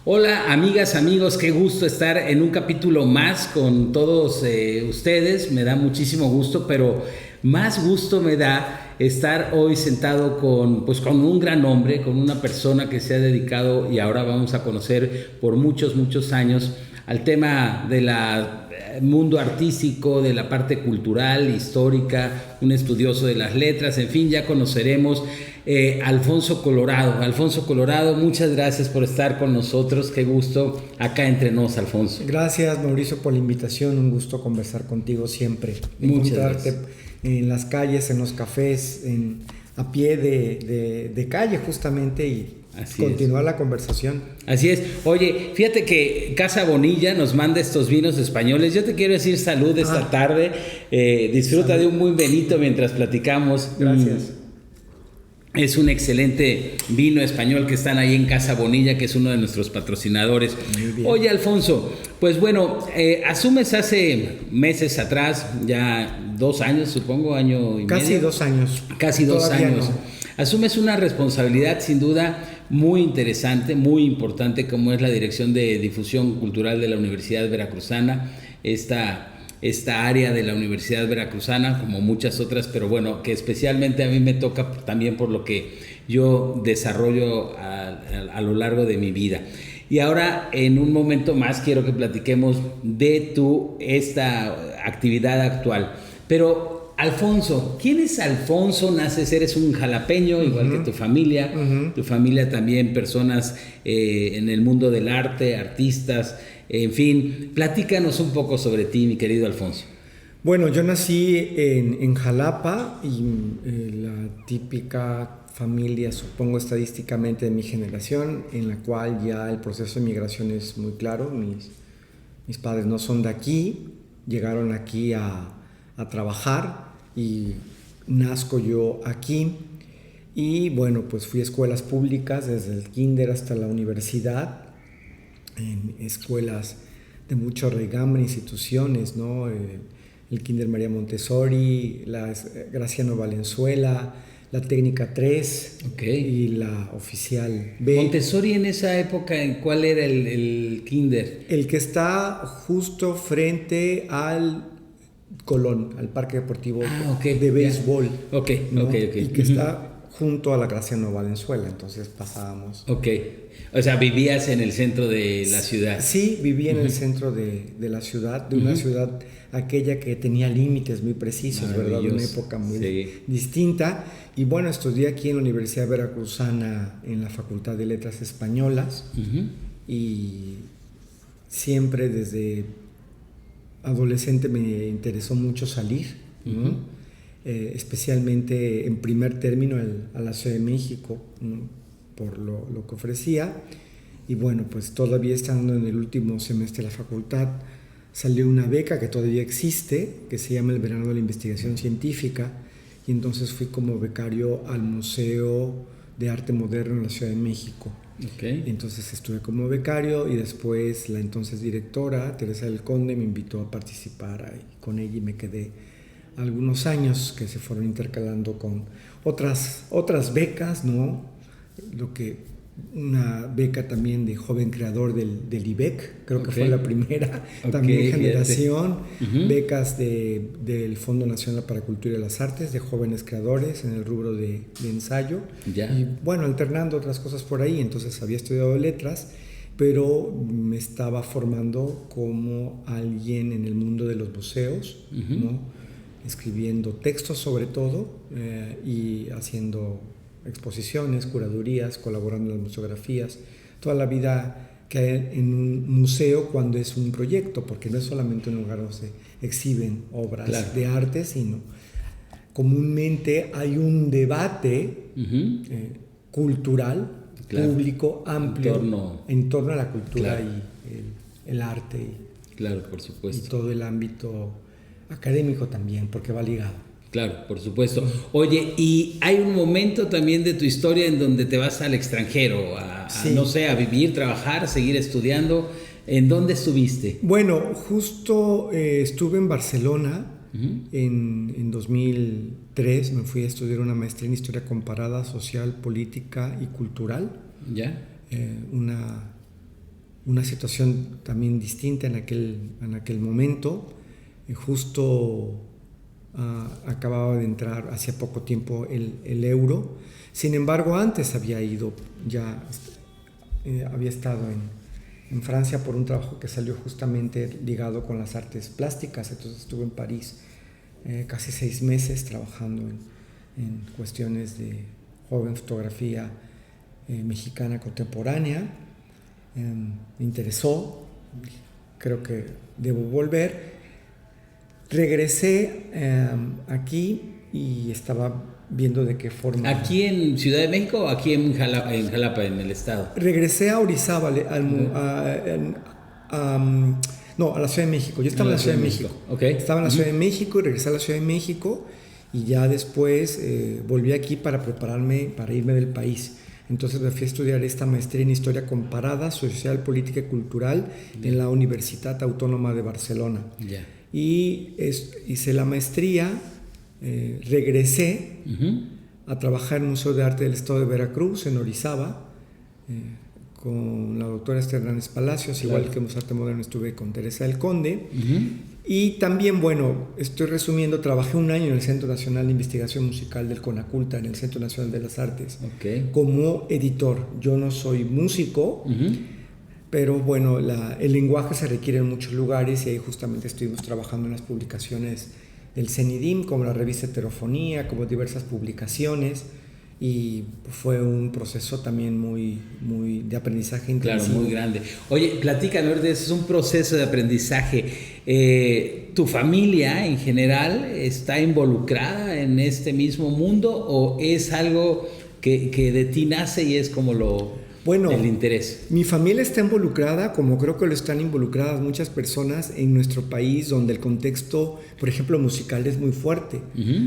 Hola amigas, amigos, qué gusto estar en un capítulo más con todos ustedes, me da muchísimo gusto, pero más gusto me da estar hoy sentado con un gran hombre, con una persona que se ha dedicado y ahora vamos a conocer por muchos, muchos años al tema del mundo artístico, de la parte cultural, histórica, un estudioso de las letras, en fin, ya conoceremos. Alfonso Colorado. Alfonso Colorado, muchas gracias por estar con nosotros. Qué gusto acá entre nos, Alfonso. Gracias, Mauricio, por la invitación. Un gusto conversar contigo siempre. Muchas Encontrarte gracias. en las calles, en los cafés, a pie de calle justamente y Así continuar la conversación. Así es. Oye, fíjate que Casa Bonilla nos manda estos vinos españoles. Yo te quiero decir salud esta tarde. Disfruta Salud. de un muy benito mientras platicamos. Gracias. Es un excelente vino español que están ahí en Casa Bonilla, que es uno de nuestros patrocinadores. Muy bien. Oye, Alfonso, pues bueno, asumes hace meses atrás, ya 2 años, supongo, año y Casi medio. 2 años. Casi 2 Todavía años. no. Asumes una responsabilidad sin duda muy interesante, muy importante, como es la Dirección de Difusión Cultural de la Universidad Veracruzana, esta área de la Universidad Veracruzana, como muchas otras, pero bueno, que especialmente a mí me toca también por lo que yo desarrollo a lo largo de mi vida. Y ahora, en un momento más, quiero que platiquemos de esta actividad actual. Pero, Alfonso, ¿quién es Alfonso? Eres un jalapeño, igual que tu familia. Tu familia también, personas en el mundo del arte, artistas. En fin, platícanos un poco sobre ti, mi querido Alfonso. Bueno, yo nací en Jalapa y la típica familia, supongo estadísticamente de mi generación, en la cual ya el proceso de migración es muy claro. Mis padres no son de aquí, llegaron aquí a trabajar y nazco yo aquí. Y bueno, pues fui a escuelas públicas desde el kinder hasta la universidad, en escuelas de mucho regambre, instituciones, ¿no? El Kinder María Montessori, la Graciano Valenzuela, la Técnica 3 y la Oficial B. Montessori en esa época, ¿cuál era el kinder? El que está justo frente al Colón, al Parque Deportivo de Béisbol. Ok. Y que está junto a la Graciano Valenzuela, entonces pasábamos. Ok, o sea, vivías en el centro de la ciudad. Sí, viví en el centro de la ciudad, de una ciudad aquella que tenía límites muy precisos, ¿verdad? Una época muy distinta. Y bueno, estudié aquí en la Universidad Veracruzana en la Facultad de Letras Españolas y siempre desde adolescente me interesó mucho salir, ¿no? Especialmente en primer término a la Ciudad de México, ¿no? Por lo que ofrecía. Y bueno, pues todavía estando en el último semestre de la facultad, salió una beca que todavía existe, que se llama el Verano de la Investigación Científica, y entonces fui como becario al Museo de Arte Moderno en la Ciudad de México. Entonces estuve como becario y después la entonces directora, Teresa del Conde, me invitó a participar ahí con ella y me quedé algunos años que se fueron intercalando con otras becas, ¿no? Una beca también de joven creador del IBEC, creo que fue la primera también generación, becas del Fondo Nacional para la Cultura y las Artes de jóvenes creadores en el rubro de ensayo, y bueno, alternando otras cosas por ahí. Entonces había estudiado letras, pero me estaba formando como alguien en el mundo de los museos, ¿no? Escribiendo textos sobre todo y haciendo exposiciones, curadurías, colaborando en las museografías, toda la vida que hay en un museo cuando es un proyecto, porque no es solamente un lugar donde se exhiben obras de arte, sino comúnmente hay un debate cultural, público, amplio, en torno a la cultura y el arte por supuesto. Y todo el ámbito académico también, porque va ligado. Claro, por supuesto. Oye, y hay un momento también de tu historia en donde te vas al extranjero, no sé, a vivir, trabajar, seguir estudiando. ¿En dónde estuviste? Bueno, justo estuve en Barcelona en 2003. Me fui a estudiar una maestría en Historia Comparada, Social, Política y Cultural. ¿Ya? Una una situación también distinta en aquel momento. Justo acababa de entrar hacía poco tiempo el euro. Sin embargo, antes había estado en Francia por un trabajo que salió justamente ligado con las artes plásticas. Entonces estuve en París casi 6 meses trabajando en cuestiones de joven fotografía mexicana contemporánea. Me interesó, creo que debo volver. Regresé aquí y estaba viendo de qué forma. ¿Aquí en Ciudad de México o aquí en Jalapa, en el estado? Regresé a Orizaba, no, a la Ciudad de México. Yo estaba en la Ciudad de México. Okay. Estaba en la Ciudad de México y regresé a la Ciudad de México y ya después volví aquí para prepararme para irme del país. Entonces me fui a estudiar esta maestría en Historia Comparada, Social, Política y Cultural en la Universitat Autónoma de Barcelona. Y hice la maestría, regresé a trabajar en el Museo de Arte del Estado de Veracruz, en Orizaba, con la doctora Esther Hernández Palacios, igual que en Museo de Arte Moderno estuve con Teresa del Conde. Y también, bueno, estoy resumiendo, trabajé 1 año en el Centro Nacional de Investigación Musical del CONACULTA, en el Centro Nacional de las Artes, como editor. Yo no soy músico, pero bueno, el lenguaje se requiere en muchos lugares y ahí justamente estuvimos trabajando en las publicaciones del CENIDIM, como la revista Heterofonía, como diversas publicaciones, y fue un proceso también muy de aprendizaje intensivo. Claro, muy grande. Oye, platícame, es un proceso de aprendizaje. ¿Tu familia en general está involucrada en este mismo mundo o es algo que de ti nace y es como el interés? Mi familia está involucrada, como creo que lo están involucradas muchas personas en nuestro país, donde el contexto, por ejemplo, musical es muy fuerte.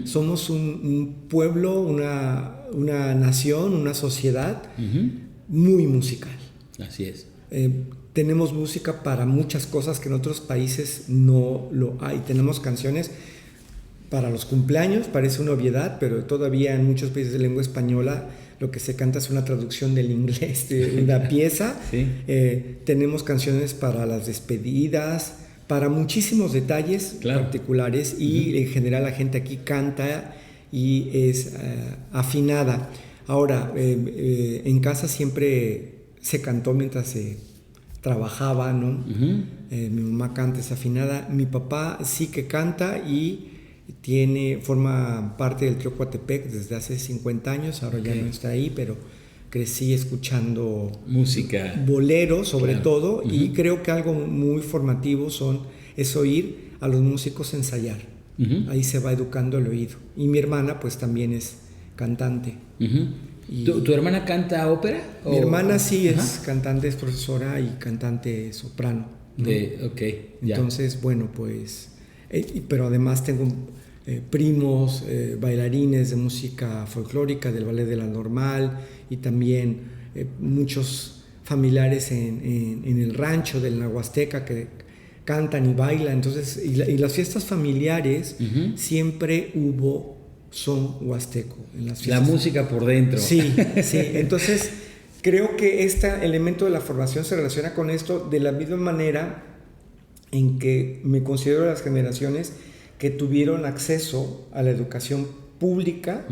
Somos un pueblo, una nación, una sociedad muy musical. Así es. Tenemos música para muchas cosas que en otros países no lo hay. Tenemos canciones para los cumpleaños, parece una obviedad, pero todavía en muchos países de lengua española lo que se canta es una traducción del inglés de una pieza. Tenemos canciones para las despedidas, para muchísimos detalles particulares, y en general la gente aquí canta y es afinada. Ahora, en casa siempre se cantó mientras se trabajaba, ¿no? Mi mamá canta, es afinada. Mi papá sí que canta y forma parte del Trío Coatepec desde hace 50 años, ahora ya no está ahí, pero crecí escuchando música, boleros sobre todo, y creo que algo muy formativo es oír a los músicos ensayar. Ahí se va educando el oído. Y mi hermana pues también es cantante. ¿Tu hermana canta ópera? Mi hermana sí es cantante, es profesora y cantante soprano, ¿no? Entonces, bueno, pues... pero además tengo primos, bailarines de música folclórica, del ballet de la Normal, y también muchos familiares en el rancho del Huasteca que cantan y bailan. Entonces, y las fiestas familiares siempre hubo son huasteco en las fiestas. La música por dentro. Sí. Entonces, creo que este elemento de la formación se relaciona con esto de la misma manera en que me considero las generaciones que tuvieron acceso a la educación pública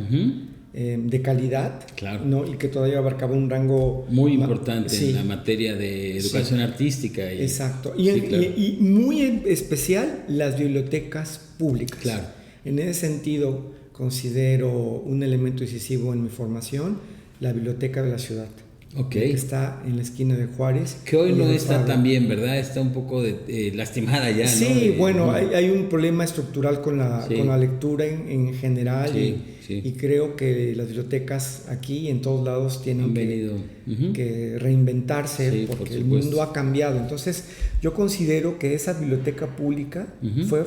de calidad, ¿no? Y que todavía abarcaba un rango muy importante en la materia de educación artística. Exacto. Y muy en especial las bibliotecas públicas. En ese sentido, considero un elemento decisivo en mi formación la biblioteca de la ciudad. Que está en la esquina de Juárez. Que hoy no está tan bien, ¿verdad? Está un poco lastimada ya, sí, ¿no? Bueno, hay un problema estructural con la lectura en general. Y creo que las bibliotecas aquí y en todos lados tienen que reinventarse porque el mundo ha cambiado. Entonces, yo considero que esa biblioteca pública fue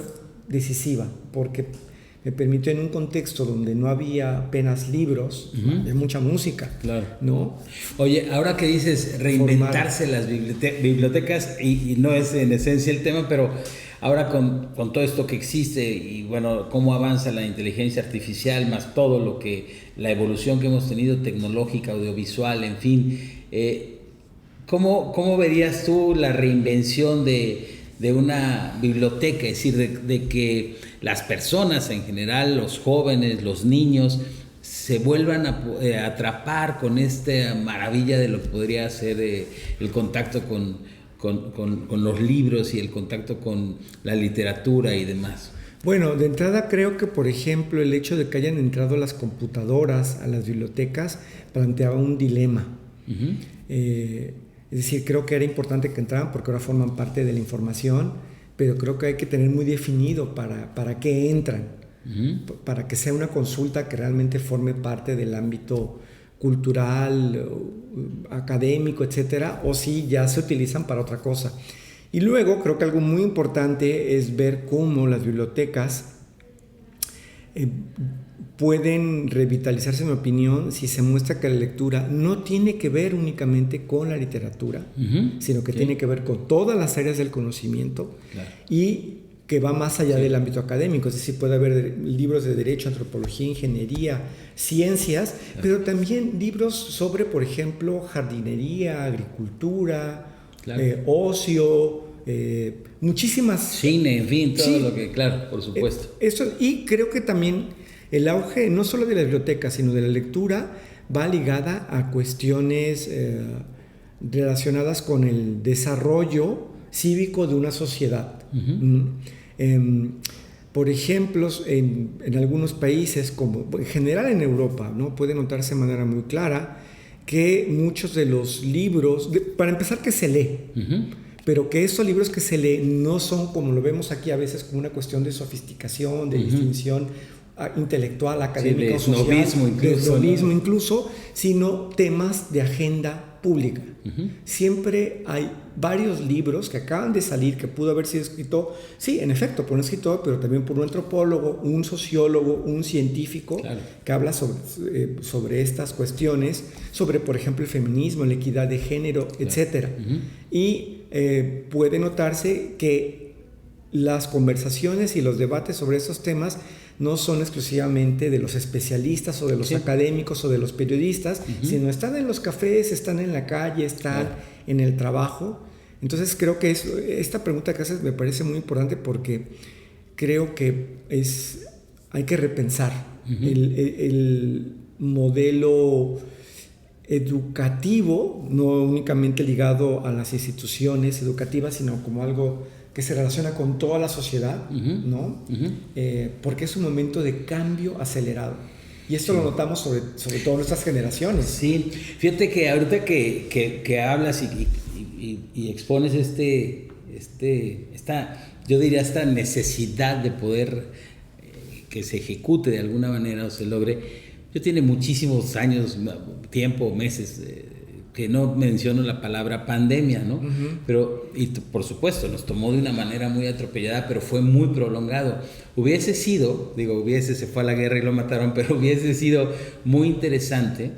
decisiva porque me permitió, en un contexto donde no había apenas libros, había mucha música, ¿no? Oye, ahora que dices reinventarse las bibliotecas, y no es en esencia el tema, pero ahora con todo esto que existe y bueno, cómo avanza la inteligencia artificial, más todo la evolución que hemos tenido tecnológica, audiovisual, en fin, ¿cómo verías tú la reinvención de una biblioteca? Es decir, de que las personas en general, los jóvenes, los niños, se vuelvan a atrapar con esta maravilla de lo que podría ser el contacto con los libros y el contacto con la literatura y demás. Bueno, de entrada creo que, por ejemplo, el hecho de que hayan entrado las computadoras a las bibliotecas planteaba un dilema. Uh-huh. Es decir, creo que era importante que entraran porque ahora forman parte de la información, pero creo que hay que tener muy definido para qué entran, uh-huh, para que sea una consulta que realmente forme parte del ámbito cultural, académico, etcétera, o si ya se utilizan para otra cosa. Y luego creo que algo muy importante es ver cómo las bibliotecas pueden revitalizarse, en mi opinión, si se muestra que la lectura no tiene que ver únicamente con la literatura, uh-huh, sino que tiene que ver con todas las áreas del conocimiento, claro, y que va más allá del ámbito académico. Es decir, puede haber libros de derecho, antropología, ingeniería, ciencias, claro, pero también libros sobre, por ejemplo, jardinería, agricultura, claro, ocio, muchísimas... Cine, en fin, todo lo que... Claro, por supuesto. Y creo que también el auge, no solo de la biblioteca, sino de la lectura, va ligada a cuestiones relacionadas con el desarrollo cívico de una sociedad. Uh-huh. Por ejemplo, en algunos países, como en general en Europa, ¿no? Puede notarse de manera muy clara que muchos de los libros, para empezar, que se lee, uh-huh, pero que estos libros que se leen no son, como lo vemos aquí a veces, como una cuestión de sofisticación, de uh-huh, distinción intelectual, académica, sí, de snobismo incluso, sino temas de agenda pública. Uh-huh. Siempre hay varios libros que acaban de salir que pudo haber sido escrito, sí, en efecto, por un escritor, pero también por un antropólogo, un sociólogo, un científico, claro, que habla sobre estas cuestiones, sobre, por ejemplo, el feminismo, la equidad de género, claro, etcétera. Uh-huh. Y puede notarse que las conversaciones y los debates sobre estos temas no son exclusivamente de los especialistas o de los académicos o de los periodistas, uh-huh, sino están en los cafés, están en la calle, están en el trabajo. Entonces creo que esta pregunta que haces me parece muy importante porque creo que hay que repensar uh-huh, el modelo educativo, no únicamente ligado a las instituciones educativas, sino como algo que se relaciona con toda la sociedad, uh-huh, ¿no? Uh-huh. Porque es un momento de cambio acelerado. Y esto lo notamos sobre todo nuestras generaciones. Sí, fíjate que ahorita que hablas y expones yo diría esta necesidad de poder que se ejecute de alguna manera o se logre. Yo tiene muchísimos años, tiempo, meses, que no menciono la palabra pandemia, ¿no? Uh-huh. Pero, y por supuesto, nos tomó de una manera muy atropellada, pero fue muy prolongado. Se fue a la guerra y lo mataron, pero hubiese sido muy interesante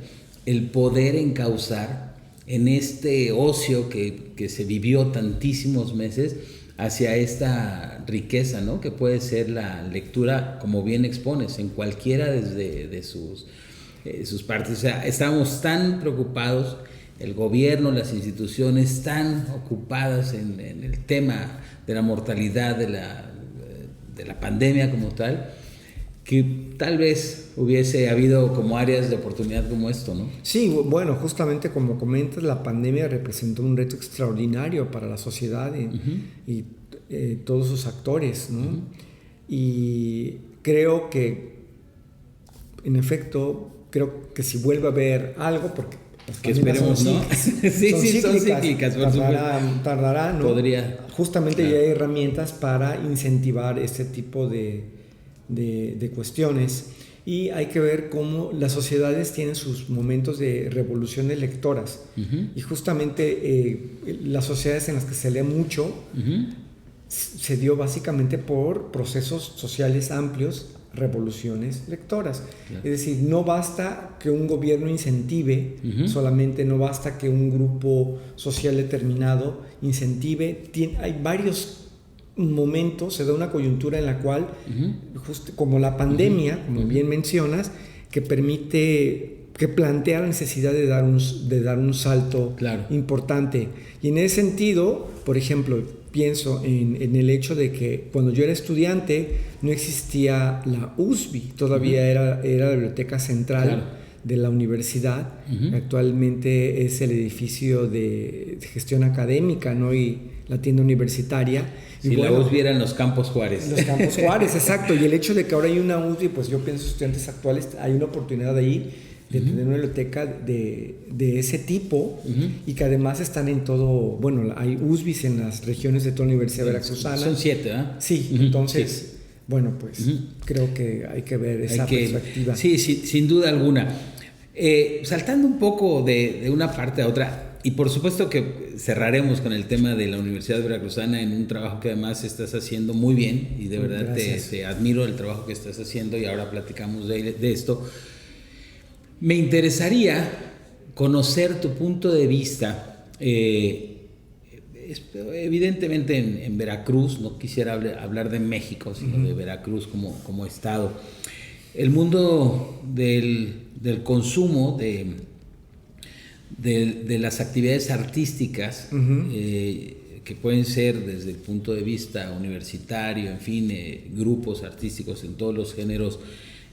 el poder encauzar en este ocio que se vivió tantísimos meses hacia esta riqueza, ¿no? Que puede ser la lectura, como bien expones, en cualquiera de sus partes. O sea, estábamos tan preocupados, el gobierno, las instituciones tan ocupadas en el tema de la mortalidad, de la pandemia como tal, que tal vez hubiese habido como áreas de oportunidad como esto, ¿no? Sí, bueno, justamente como comentas, la pandemia representó un reto extraordinario para la sociedad y todos sus actores, ¿no? Uh-huh. Y creo que, en efecto, si vuelve a haber algo, porque que esperemos, ¿no? Son cíclicas, tardará, ¿no? Podría. Justamente ya hay herramientas para incentivar este tipo de cuestiones, y hay que ver cómo las sociedades tienen sus momentos de revoluciones lectoras, uh-huh, y justamente las sociedades en las que se lee mucho, uh-huh, se dio básicamente por procesos sociales amplios, revoluciones lectoras. Claro. Es decir, no basta que un gobierno incentive, uh-huh, solamente no basta que un grupo social determinado incentive. Hay varios momentos, se da una coyuntura en la cual, uh-huh, como la pandemia, uh-huh, como bien mencionas, que permite que plantea la necesidad de dar un salto importante. Y en ese sentido, por ejemplo, pienso en el hecho de que cuando yo era estudiante no existía la USB, todavía era la biblioteca central de la universidad. Actualmente es el edificio de gestión académica, ¿no? Y la tienda universitaria. Sí, la USB eran los Campos Juárez. Los Campos Juárez, exacto. Y el hecho de que ahora hay una USB, pues yo pienso estudiantes actuales, hay una oportunidad ahí de tener una biblioteca de ese tipo y que además están en todo, bueno, hay USBs en las regiones de toda la Universidad Veracruzana. Son 7, ¿verdad? Sí, entonces, bueno, pues creo que hay que ver esa perspectiva. Sí, sin duda alguna. Saltando un poco de una parte a otra, y por supuesto que cerraremos con el tema de la Universidad Veracruzana en un trabajo que además estás haciendo muy bien y de verdad te admiro el trabajo que estás haciendo y ahora platicamos de esto. Me interesaría conocer tu punto de vista, evidentemente en Veracruz, no quisiera hablar de México, sino de Veracruz como estado. El mundo del consumo de las actividades artísticas, que pueden ser desde el punto de vista universitario, en fin, grupos artísticos en todos los géneros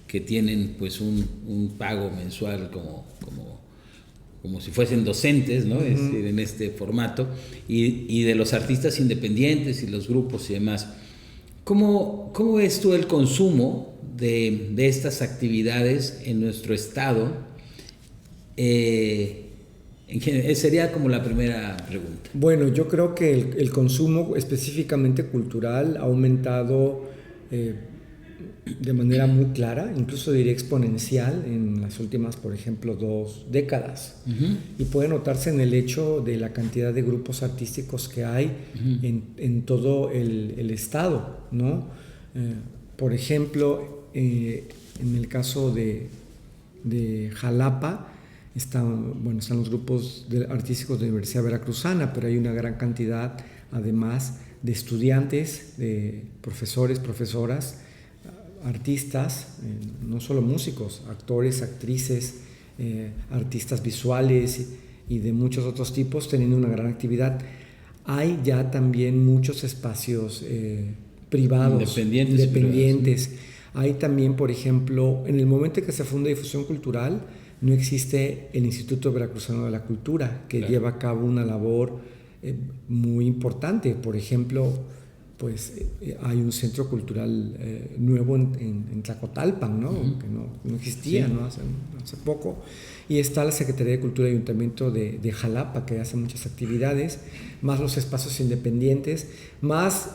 que tienen pues un pago mensual como si fuesen docentes, ¿no? Es decir, en este formato, y de los artistas independientes y los grupos y demás. ¿Cómo ves tú el consumo de estas actividades en nuestro estado? Sería como la primera pregunta. Bueno, yo creo que el consumo específicamente cultural ha aumentado de manera muy clara, incluso diría exponencial en las últimas, por ejemplo, 2 décadas. Y puede notarse en el hecho de la cantidad de grupos artísticos que hay en todo el estado, ¿no? Por ejemplo, en el caso de Jalapa, están los grupos artísticos de la Universidad Veracruzana, pero hay una gran cantidad, además, de estudiantes, de profesores, profesoras, artistas, no solo músicos, actores, actrices, artistas visuales y de muchos otros tipos teniendo una gran actividad. Hay ya también muchos espacios privados, independientes. Hay también, por ejemplo, en el momento en que se funda Difusión Cultural, no existe el Instituto Veracruzano de la Cultura, que lleva a cabo una labor muy importante. Por ejemplo, pues hay un centro cultural nuevo en Tlacotalpan, ¿no? Que no existía, ¿no? Hace poco. Y está la Secretaría de Cultura y Ayuntamiento de Jalapa, que hace muchas actividades, más los espacios independientes, más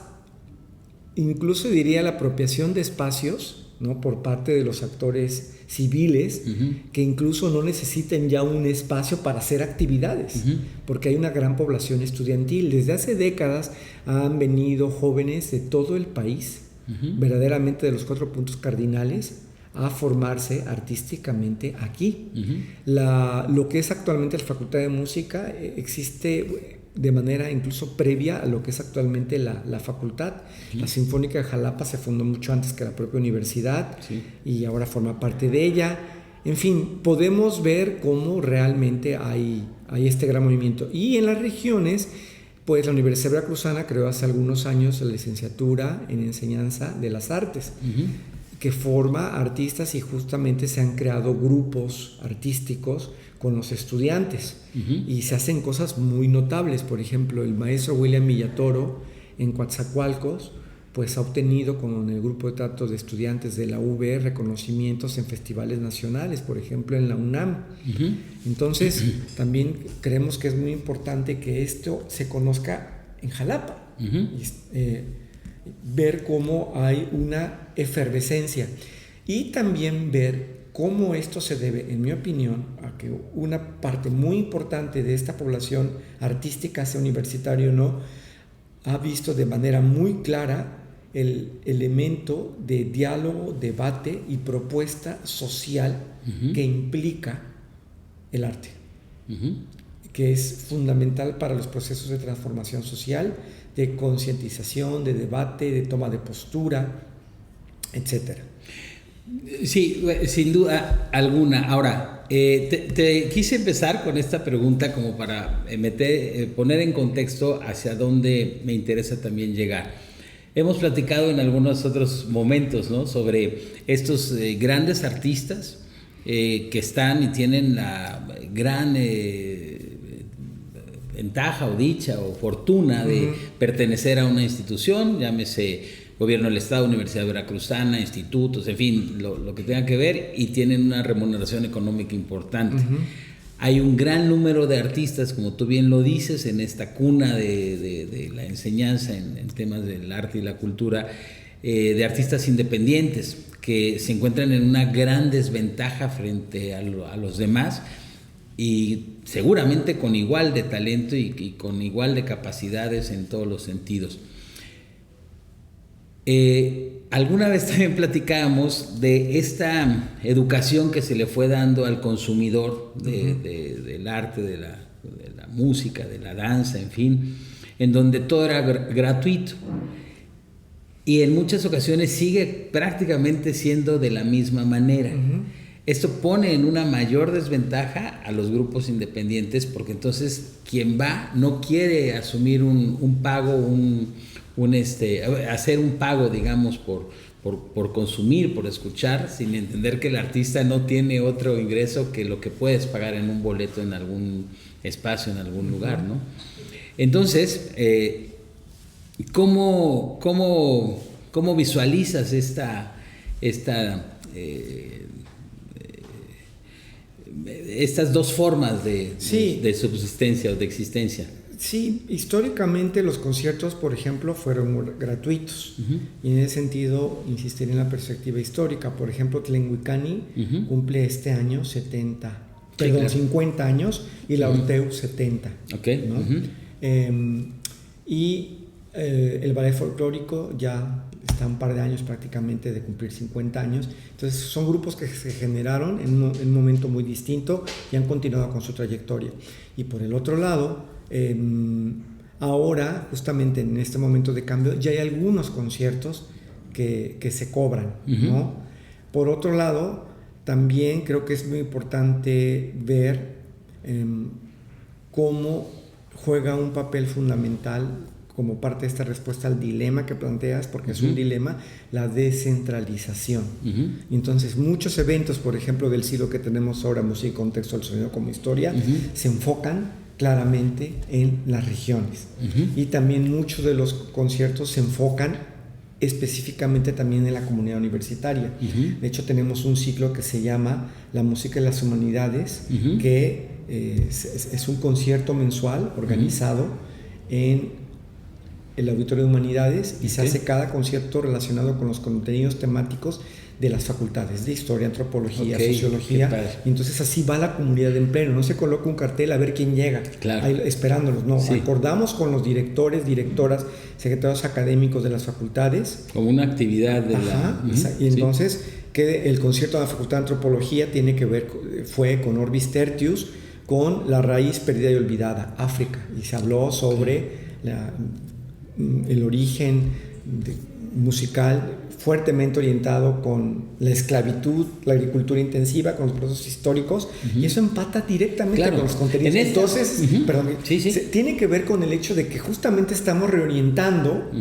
incluso diría la apropiación de espacios, ¿no? Por parte de los actores civiles, que incluso no necesiten ya un espacio para hacer actividades, porque hay una gran población estudiantil. Desde hace décadas han venido jóvenes de todo el país, verdaderamente de los 4 puntos cardinales, a formarse artísticamente aquí. Lo que es actualmente la Facultad de Música existe de manera incluso previa a lo que es actualmente la facultad. La Sinfónica de Jalapa se fundó mucho antes que la propia universidad y ahora forma parte de ella. En fin, podemos ver cómo realmente hay este gran movimiento. Y en las regiones, pues la Universidad Veracruzana creó hace algunos años la licenciatura en Enseñanza de las Artes, que forma artistas y justamente se han creado grupos artísticos con los estudiantes y se hacen cosas muy notables. Por ejemplo, el maestro William Villatoro en Coatzacoalcos pues ha obtenido con el grupo de trato de estudiantes de la UV reconocimientos en festivales nacionales, por ejemplo en la UNAM. Entonces también creemos que es muy importante que esto se conozca en Jalapa, ver cómo hay una efervescencia y también ver cómo esto se debe, en mi opinión, a que una parte muy importante de esta población artística, sea universitario o no, ha visto de manera muy clara el elemento de diálogo, debate y propuesta social que implica el arte, que es fundamental para los procesos de transformación social, de concientización, de debate, de toma de postura, etcétera. Sí, sin duda alguna. Ahora, Te quise empezar con esta pregunta como para poner en contexto hacia dónde me interesa también llegar. Hemos platicado en algunos otros momentos, ¿no?, sobre estos grandes artistas que están y tienen la gran ventaja o dicha o fortuna de pertenecer a una institución, llámese Gobierno del Estado, Universidad Veracruzana, institutos, en fin, lo que tenga que ver, y tienen una remuneración económica importante. Hay un gran número de artistas, como tú bien lo dices, en esta cuna de la enseñanza en temas del arte y la cultura, de artistas independientes que se encuentran en una gran desventaja frente a los demás, y seguramente con igual de talento y con igual de capacidades en todos los sentidos. Alguna vez también platicábamos de esta educación que se le fue dando al consumidor del arte, de la música, de la danza, en fin, en donde todo era gratuito, y en muchas ocasiones sigue prácticamente siendo de la misma manera. Esto pone en una mayor desventaja a los grupos independientes, porque entonces quien va no quiere asumir un pago, hacer un pago, digamos, por consumir, por escuchar, sin entender que el artista no tiene otro ingreso que lo que puedes pagar en un boleto en algún espacio, en algún lugar, ¿no? Entonces, ¿cómo visualizas estas dos formas de subsistencia o de existencia? Sí, históricamente los conciertos, por ejemplo, fueron gratuitos. Y en ese sentido, insistir en la perspectiva histórica. Por ejemplo, Tlenguicani cumple este año 50 años, y la Orteu 70. Okay. ¿No? El ballet folclórico ya está un par de años prácticamente de cumplir 50 años. Entonces son grupos que se generaron en un momento muy distinto y han continuado con su trayectoria. Y por el otro lado, ahora, justamente en este momento de cambio, ya hay algunos conciertos que se cobran, ¿no? Por otro lado, también creo que es muy importante ver cómo juega un papel fundamental, como parte de esta respuesta al dilema que planteas, porque es un dilema, la descentralización. Entonces, muchos eventos, por ejemplo, del siglo que tenemos ahora, Música y Contexto del Sonido como Historia, se enfocan claramente en las regiones. Y también muchos de los conciertos se enfocan específicamente también en la comunidad universitaria. De hecho, tenemos un ciclo que se llama La Música y las Humanidades, que es un concierto mensual organizado en el Auditorio de Humanidades, y se hace cada concierto relacionado con los contenidos temáticos de las facultades de Historia, Antropología, Sociología. Y entonces así va la comunidad en pleno. No se coloca un cartel a ver quién llega, ahí, esperándolos. No, acordamos con los directores, directoras, secretarios académicos de las facultades. Como una actividad de y entonces que el concierto de la Facultad de Antropología tiene que ver, fue con Orbis Tertius, con la raíz perdida y olvidada, África. Y se habló sobre el origen musical fuertemente orientado con la esclavitud, la agricultura intensiva, con los procesos históricos, y eso empata directamente con los contenidos. Entonces, tiene que ver con el hecho de que justamente estamos reorientando,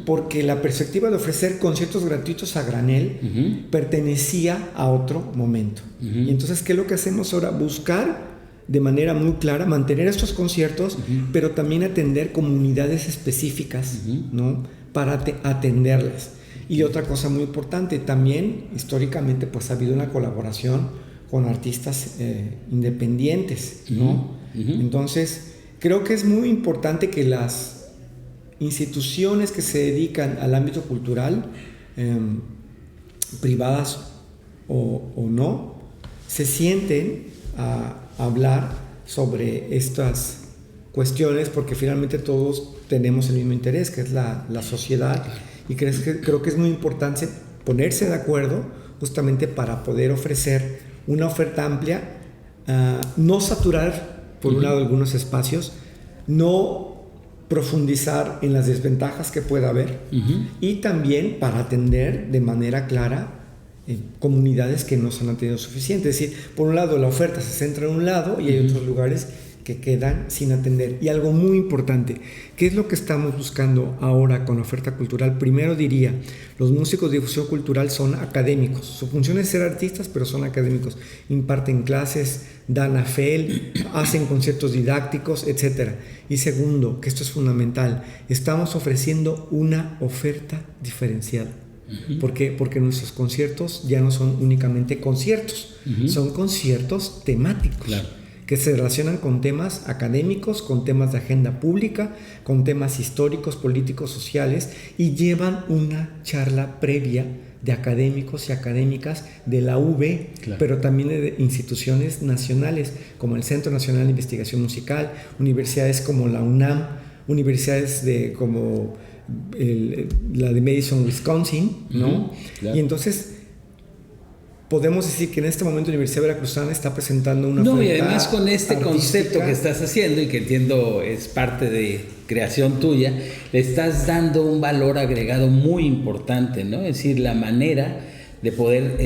porque la perspectiva de ofrecer conciertos gratuitos a granel pertenecía a otro momento. Y entonces, ¿qué es lo que hacemos ahora? Buscar de manera muy clara, mantener estos conciertos, pero también atender comunidades específicas, ¿no?, para atenderlas. Y otra cosa muy importante, también históricamente pues ha habido una colaboración con artistas independientes, ¿no? Entonces, creo que es muy importante que las instituciones que se dedican al ámbito cultural, privadas o no, se sienten a hablar sobre estas cuestiones, porque finalmente todos tenemos el mismo interés, que es la sociedad, y creo que es muy importante ponerse de acuerdo justamente para poder ofrecer una oferta amplia, no saturar por un lado algunos espacios, no profundizar en las desventajas que pueda haber, y también para atender de manera clara comunidades que no se han tenido suficiente. Es decir, por un lado la oferta se centra en un lado y hay otros lugares que quedan sin atender. Y algo muy importante, ¿qué es lo que estamos buscando ahora con la oferta cultural? Primero diría, los músicos de difusión cultural son académicos. Su función es ser artistas, pero son académicos. Imparten clases, dan a FEL, hacen conciertos didácticos, etc. Y segundo, que esto es fundamental, estamos ofreciendo una oferta diferenciada. ¿Por qué? Porque nuestros conciertos ya no son únicamente conciertos, son conciertos temáticos. Claro. Que se relacionan con temas académicos, con temas de agenda pública, con temas históricos, políticos, sociales, y llevan una charla previa de académicos y académicas de la UV, claro, pero también de instituciones nacionales, como el Centro Nacional de Investigación Musical, universidades como la UNAM, universidades como la de Madison, Wisconsin, ¿no? Claro. Y entonces podemos decir que en este momento la Universidad Veracruzana está presentando una oferta y además con este artística. Concepto que estás haciendo y que entiendo es parte de creación tuya, le estás dando un valor agregado muy importante, ¿no? Es decir, la manera de poder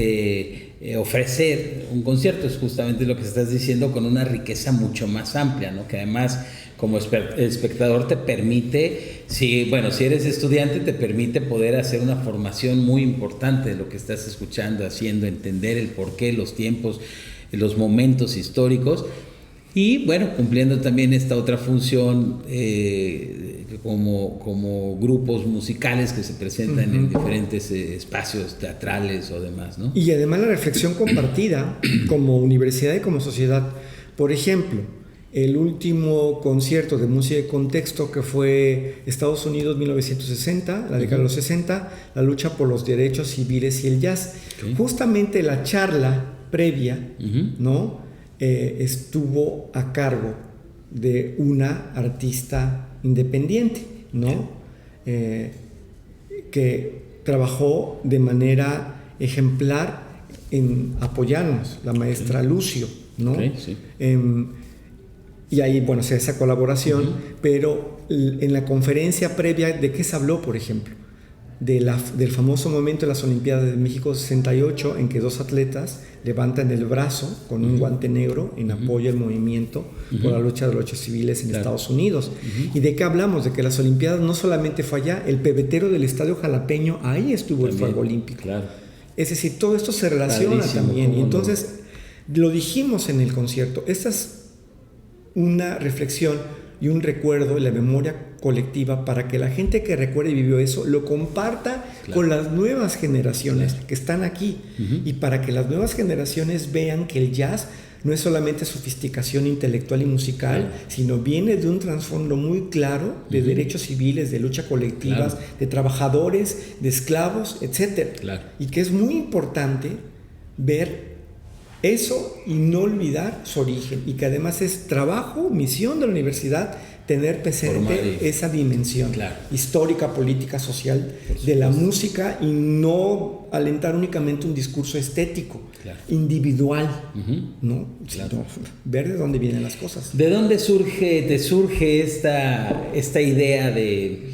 ofrecer un concierto es justamente lo que estás diciendo, con una riqueza mucho más amplia, ¿no? Que además como espectador te permite, si eres estudiante, te permite poder hacer una formación muy importante de lo que estás escuchando, haciendo, entender el porqué, los tiempos, los momentos históricos, y bueno, cumpliendo también esta otra función como grupos musicales que se presentan en diferentes espacios teatrales o demás, ¿no? Y además la reflexión compartida como universidad y como sociedad. Por ejemplo, el último concierto de música de contexto, que fue Estados Unidos 1960, la década de los 60, la lucha por los derechos civiles y el jazz. Okay. Justamente la charla previa, ¿no? Estuvo a cargo de una artista independiente, ¿no? Que trabajó de manera ejemplar en apoyarnos, la maestra Lucio, ¿no? Okay, sí. Y ahí, bueno, se esa colaboración, pero en la conferencia previa, ¿de qué se habló, por ejemplo? Del famoso momento de las Olimpiadas de México 68, en que dos atletas levantan el brazo con un guante negro en apoyo al movimiento por la lucha de los derechos civiles en Estados Unidos. ¿Y de qué hablamos? De que las Olimpiadas no solamente fue allá, el pebetero del Estadio Jalapeño, ahí estuvo también, el fuego olímpico. Claro. Es decir, todo esto se relaciona también. Y entonces, lo dijimos en el concierto, esta es una reflexión y un recuerdo en la memoria colectiva para que la gente que recuerde y vivió eso lo comparta con las nuevas generaciones que están aquí, y para que las nuevas generaciones vean que el jazz no es solamente sofisticación intelectual y musical, sino viene de un trasfondo muy claro de derechos civiles, de lucha colectivas, de trabajadores, de esclavos, etc. Y que es muy importante ver eso y no olvidar su origen, y que además es trabajo, misión de la universidad tener presente esa dimensión histórica, política, social de la música, y no alentar únicamente un discurso estético, individual, ¿no? Sino ver de dónde vienen las cosas. ¿De dónde te surge esta idea de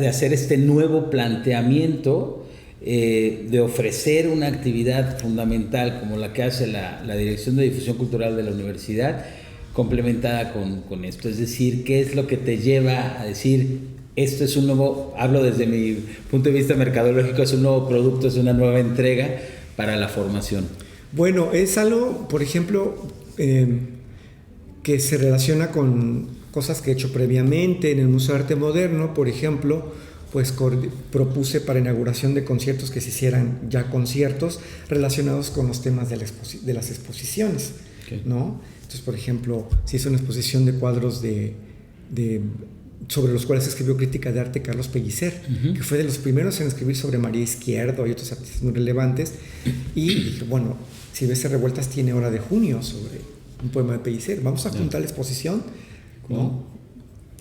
hacer este nuevo planteamiento? De ofrecer una actividad fundamental como la que hace la Dirección de Difusión Cultural de la Universidad, complementada con esto? Es decir, ¿qué es lo que te lleva a decir, esto es un nuevo, hablo desde mi punto de vista mercadológico, es un nuevo producto, es una nueva entrega para la formación? Bueno, es algo, por ejemplo, que se relaciona con cosas que he hecho previamente en el Museo de Arte Moderno. Por ejemplo, pues propuse para inauguración de conciertos que se hicieran ya conciertos relacionados con los temas de las exposiciones, ¿no? Entonces, por ejemplo, se hizo una exposición de cuadros sobre los cuales escribió crítica de arte Carlos Pellicer, que fue de los primeros en escribir sobre María Izquierdo y otros artistas muy relevantes. Y dije, bueno, Si ves Revueltas tiene Hora de Junio sobre un poema de Pellicer, vamos a juntar la exposición, ¿no?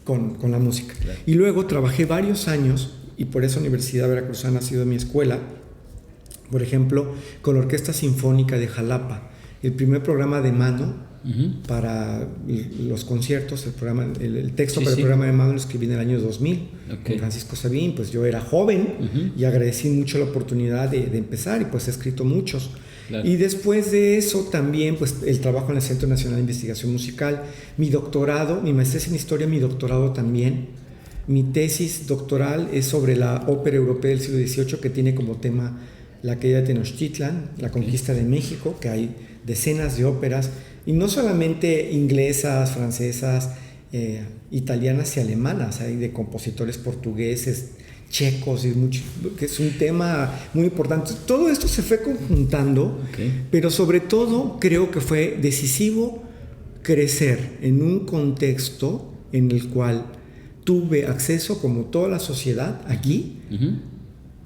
Con la música. Claro. Y luego trabajé varios años, y por eso Universidad Veracruzana ha sido mi escuela, por ejemplo, con la Orquesta Sinfónica de Jalapa. El primer programa de mano para los conciertos, el texto para el programa de Mano lo escribí en el año 2000 con Francisco Sabín. Pues yo era joven y agradecí mucho la oportunidad de empezar, y pues he escrito muchos. Claro. Y después de eso también pues el trabajo en el Centro Nacional de Investigación Musical, mi doctorado, mi maestría es en historia, mi doctorado también. Mi tesis doctoral es sobre la ópera europea del siglo XVIII, que tiene como tema la caída de Tenochtitlan, la conquista de México, que hay decenas de óperas, y no solamente inglesas, francesas, italianas y alemanas, hay de compositores portugueses, checos, que es un tema muy importante. Todo esto se fue conjuntando, pero sobre todo creo que fue decisivo crecer en un contexto en el cual tuve acceso, como toda la sociedad aquí,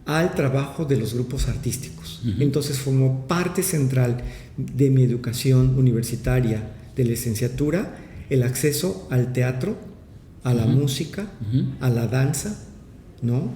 al trabajo de los grupos artísticos. Entonces formó parte central de mi educación universitaria de licenciatura el acceso al teatro, a la música, a la danza, ¿no?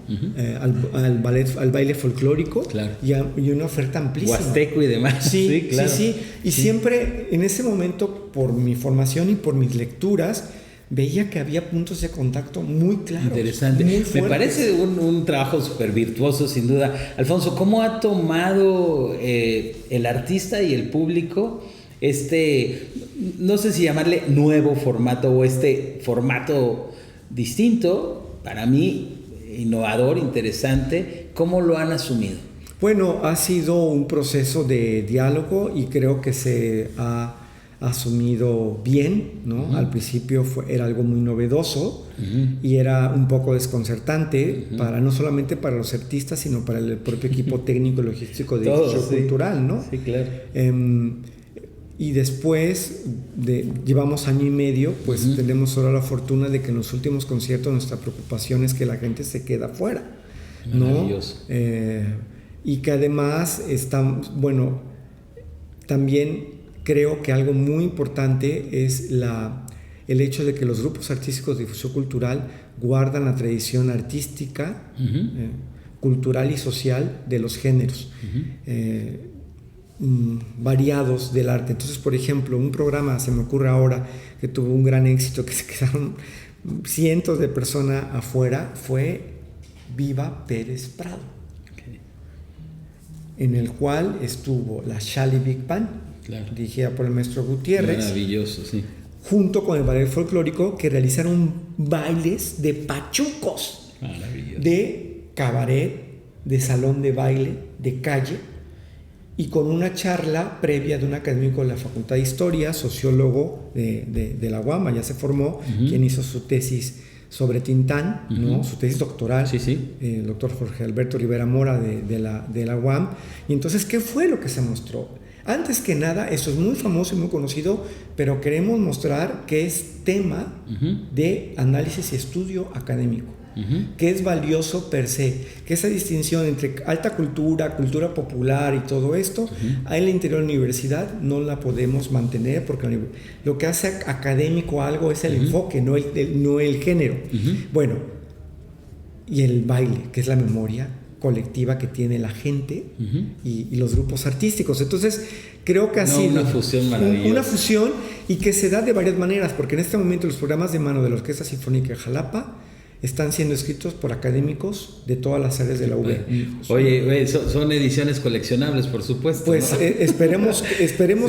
Al ballet, al baile folclórico, claro. y una oferta amplísima. Huasteco y demás. Sí, claro. Sí. Y siempre en ese momento, por mi formación y por mis lecturas, veía que había puntos de contacto muy claros. Interesante. Muy Me parece un trabajo súper virtuoso, sin duda. Alfonso, ¿cómo ha tomado el artista y el público no sé si llamarle nuevo formato o formato distinto, para mí innovador, interesante? ¿Cómo lo han asumido? Bueno, ha sido un proceso de diálogo y creo que se ha asumido bien, ¿no? Al principio era algo muy novedoso y era un poco desconcertante no solamente para los artistas, sino para el propio equipo técnico y logístico de difusión cultural, ¿no? Sí, claro. Y después llevamos año y medio, pues tenemos ahora la fortuna de que en los últimos conciertos nuestra preocupación es que la gente se queda fuera, ¿no? Maravilloso. Y que además también creo que algo muy importante es el hecho de que los grupos artísticos de difusión cultural guardan la tradición artística, cultural y social de los géneros variados del arte. Entonces, por ejemplo, un programa, se me ocurre ahora, que tuvo un gran éxito, que se quedaron cientos de personas afuera, fue Viva Pérez Prado, en el cual estuvo la Shally Big Band, claro, dirigida por el maestro Gutiérrez. Maravilloso, sí. Junto con el ballet folclórico, que realizaron bailes de pachucos, de cabaret, de salón de baile, de calle, y con una charla previa de un académico de la Facultad de Historia, sociólogo de la UAM, ya se formó, quien hizo su tesis sobre Tintán, ¿no? Su tesis doctoral, el doctor Jorge Alberto Rivera Mora de la UAM. Y entonces, ¿qué fue lo que se mostró? Antes que nada, eso es muy famoso y muy conocido, pero queremos mostrar que es tema de análisis y estudio académico, que es valioso per se, que esa distinción entre alta cultura, cultura popular y todo esto, en el interior de la universidad no la podemos mantener, porque lo que hace académico algo es el enfoque, no el género. Bueno, y el baile, que es la memoria colectiva que tiene la gente y los grupos artísticos. Entonces, creo que ha sido una fusión maravillosa. Una fusión, y que se da de varias maneras, porque en este momento los programas de mano de la Orquesta Sinfónica de Jalapa están siendo escritos por académicos de todas las áreas de la UB. Oye, son ediciones coleccionables, por supuesto. Pues, ¿no? esperemos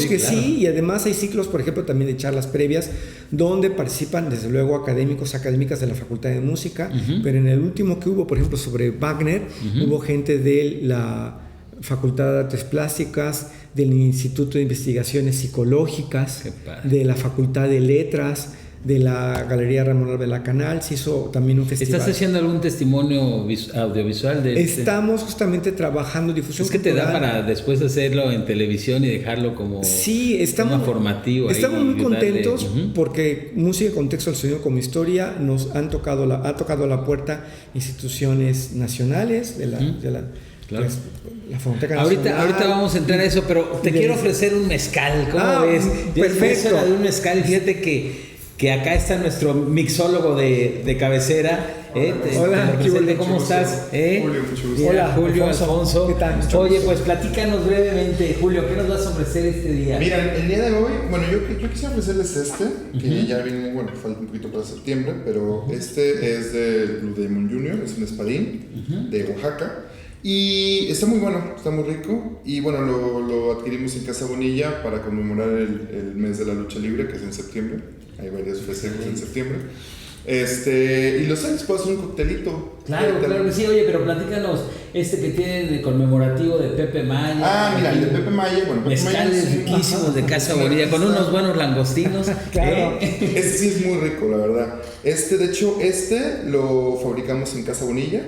sí, que claro. Sí, y además hay ciclos, por ejemplo, también de charlas previas, donde participan, desde luego, académicas de la Facultad de Música, pero en el último que hubo, por ejemplo, sobre Wagner, hubo gente de la Facultad de Artes Plásticas, del Instituto de Investigaciones Psicológicas, de la Facultad de Letras, de la Galería Ramón Arbela Canal. Se hizo también un festival. ¿Estás haciendo algún testimonio audiovisual de Estamos justamente trabajando difusión cultural. Es que te da para después hacerlo en televisión y dejarlo como tema formativo. Estamos muy contentos porque Música de Contexto del Sonido como Historia nos ha tocado la puerta instituciones nacionales de la Claro. Pues, la Fonoteca Nacional. Ahorita vamos a entrar a eso, pero te quiero ofrecer un mezcal. ¿Cómo ves? Perfecto. De un mezcal. Fíjate que acá está nuestro mixólogo de cabecera Hola, ¿cómo estás? Julio, mucho gusto. Hola, Julio, Alfonso. ¿Qué tal? Oye, pues platícanos brevemente, Julio, ¿qué nos vas a ofrecer este día? Mira, el día de hoy, bueno, yo quisiera ofrecerles que ya viene, bueno, falta un poquito para septiembre, pero este es de Blue Demon Jr., es un espadín de Oaxaca. Y está muy bueno, está muy rico. Y bueno, lo adquirimos en Casa Bonilla para conmemorar el mes de la lucha libre, que es en septiembre. Hay varios festejos en septiembre. Y los años puedo hacer un coctelito. Claro que sí. Oye, pero platícanos que tiene de conmemorativo de Pepe Maya. Mira, el de Pepe Maya, bueno, Pepe Maya es riquísimos de Casa Bonilla, con unos buenos langostinos. Claro. Este sí es muy rico, la verdad. De hecho, lo fabricamos en Casa Bonilla.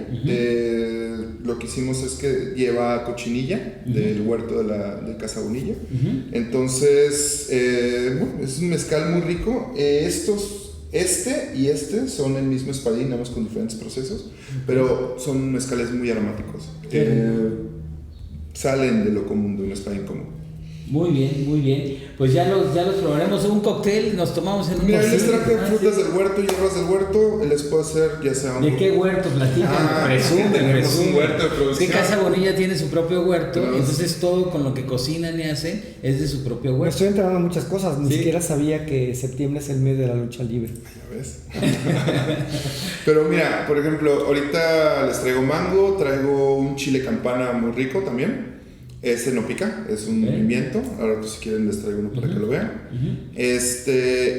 Lo que hicimos es que lleva cochinilla del huerto de Casa Bonilla. Entonces, bueno, es un mezcal muy rico. Este son el mismo espadín, nada más con diferentes procesos, pero son mezcales muy aromáticos. Salen de lo común, de un espadín común. Muy bien. Pues ya los probaremos. Un cóctel nos tomamos en un Mira, les traje frutas del huerto, hierbas del huerto. Les puedo hacer ya sea ¿De qué huerto? Platícanos. Tenemos un huerto de producción. Que Casa Bonilla tiene su propio huerto, Claro. entonces todo con lo que cocinan y hacen es de su propio Me huerto. estoy enterando de muchas cosas. Ni Sí. siquiera sabía que septiembre es el mes de la lucha libre. ¿Ya ves? Pero mira, por ejemplo, ahorita les traigo mango, traigo un chile campana muy rico también. Ese no pica, es un pimiento. Ahora si quieren les traigo uno para que lo vean.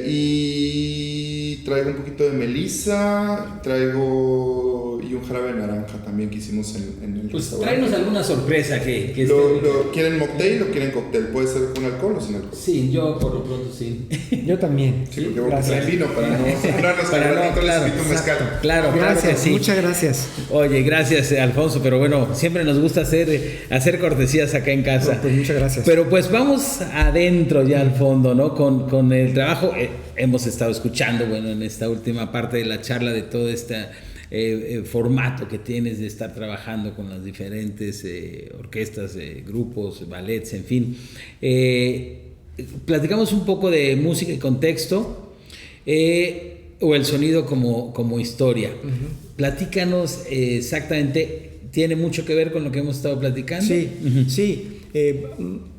Y traigo un poquito de melisa, y un jarabe de naranja también que hicimos en el Pues restaurante. tráenos alguna sorpresa que ¿Quieren mocktail o quieren cóctel? ¿Puede ser con alcohol o sin alcohol? Sí, yo por lo pronto sí. Yo también. Sí, porque voy a gracias. traer vino para no cerrarnos Para no, claro, mezcal. Claro que Gracias, sí. muchas gracias. Oye, gracias Alfonso, pero bueno, siempre nos gusta hacer cortesías acá en casa. No, pues muchas gracias. Pero pues vamos adentro ya al fondo, ¿no? Con el trabajo, hemos estado escuchando, bueno, en esta última parte de la charla de todo este formato que tienes de estar trabajando con las diferentes orquestas, grupos, ballets, en fin. Platicamos un poco de música y contexto, o el sonido como historia. Platícanos exactamente, ¿tiene mucho que ver con lo que hemos estado platicando? Sí, sí.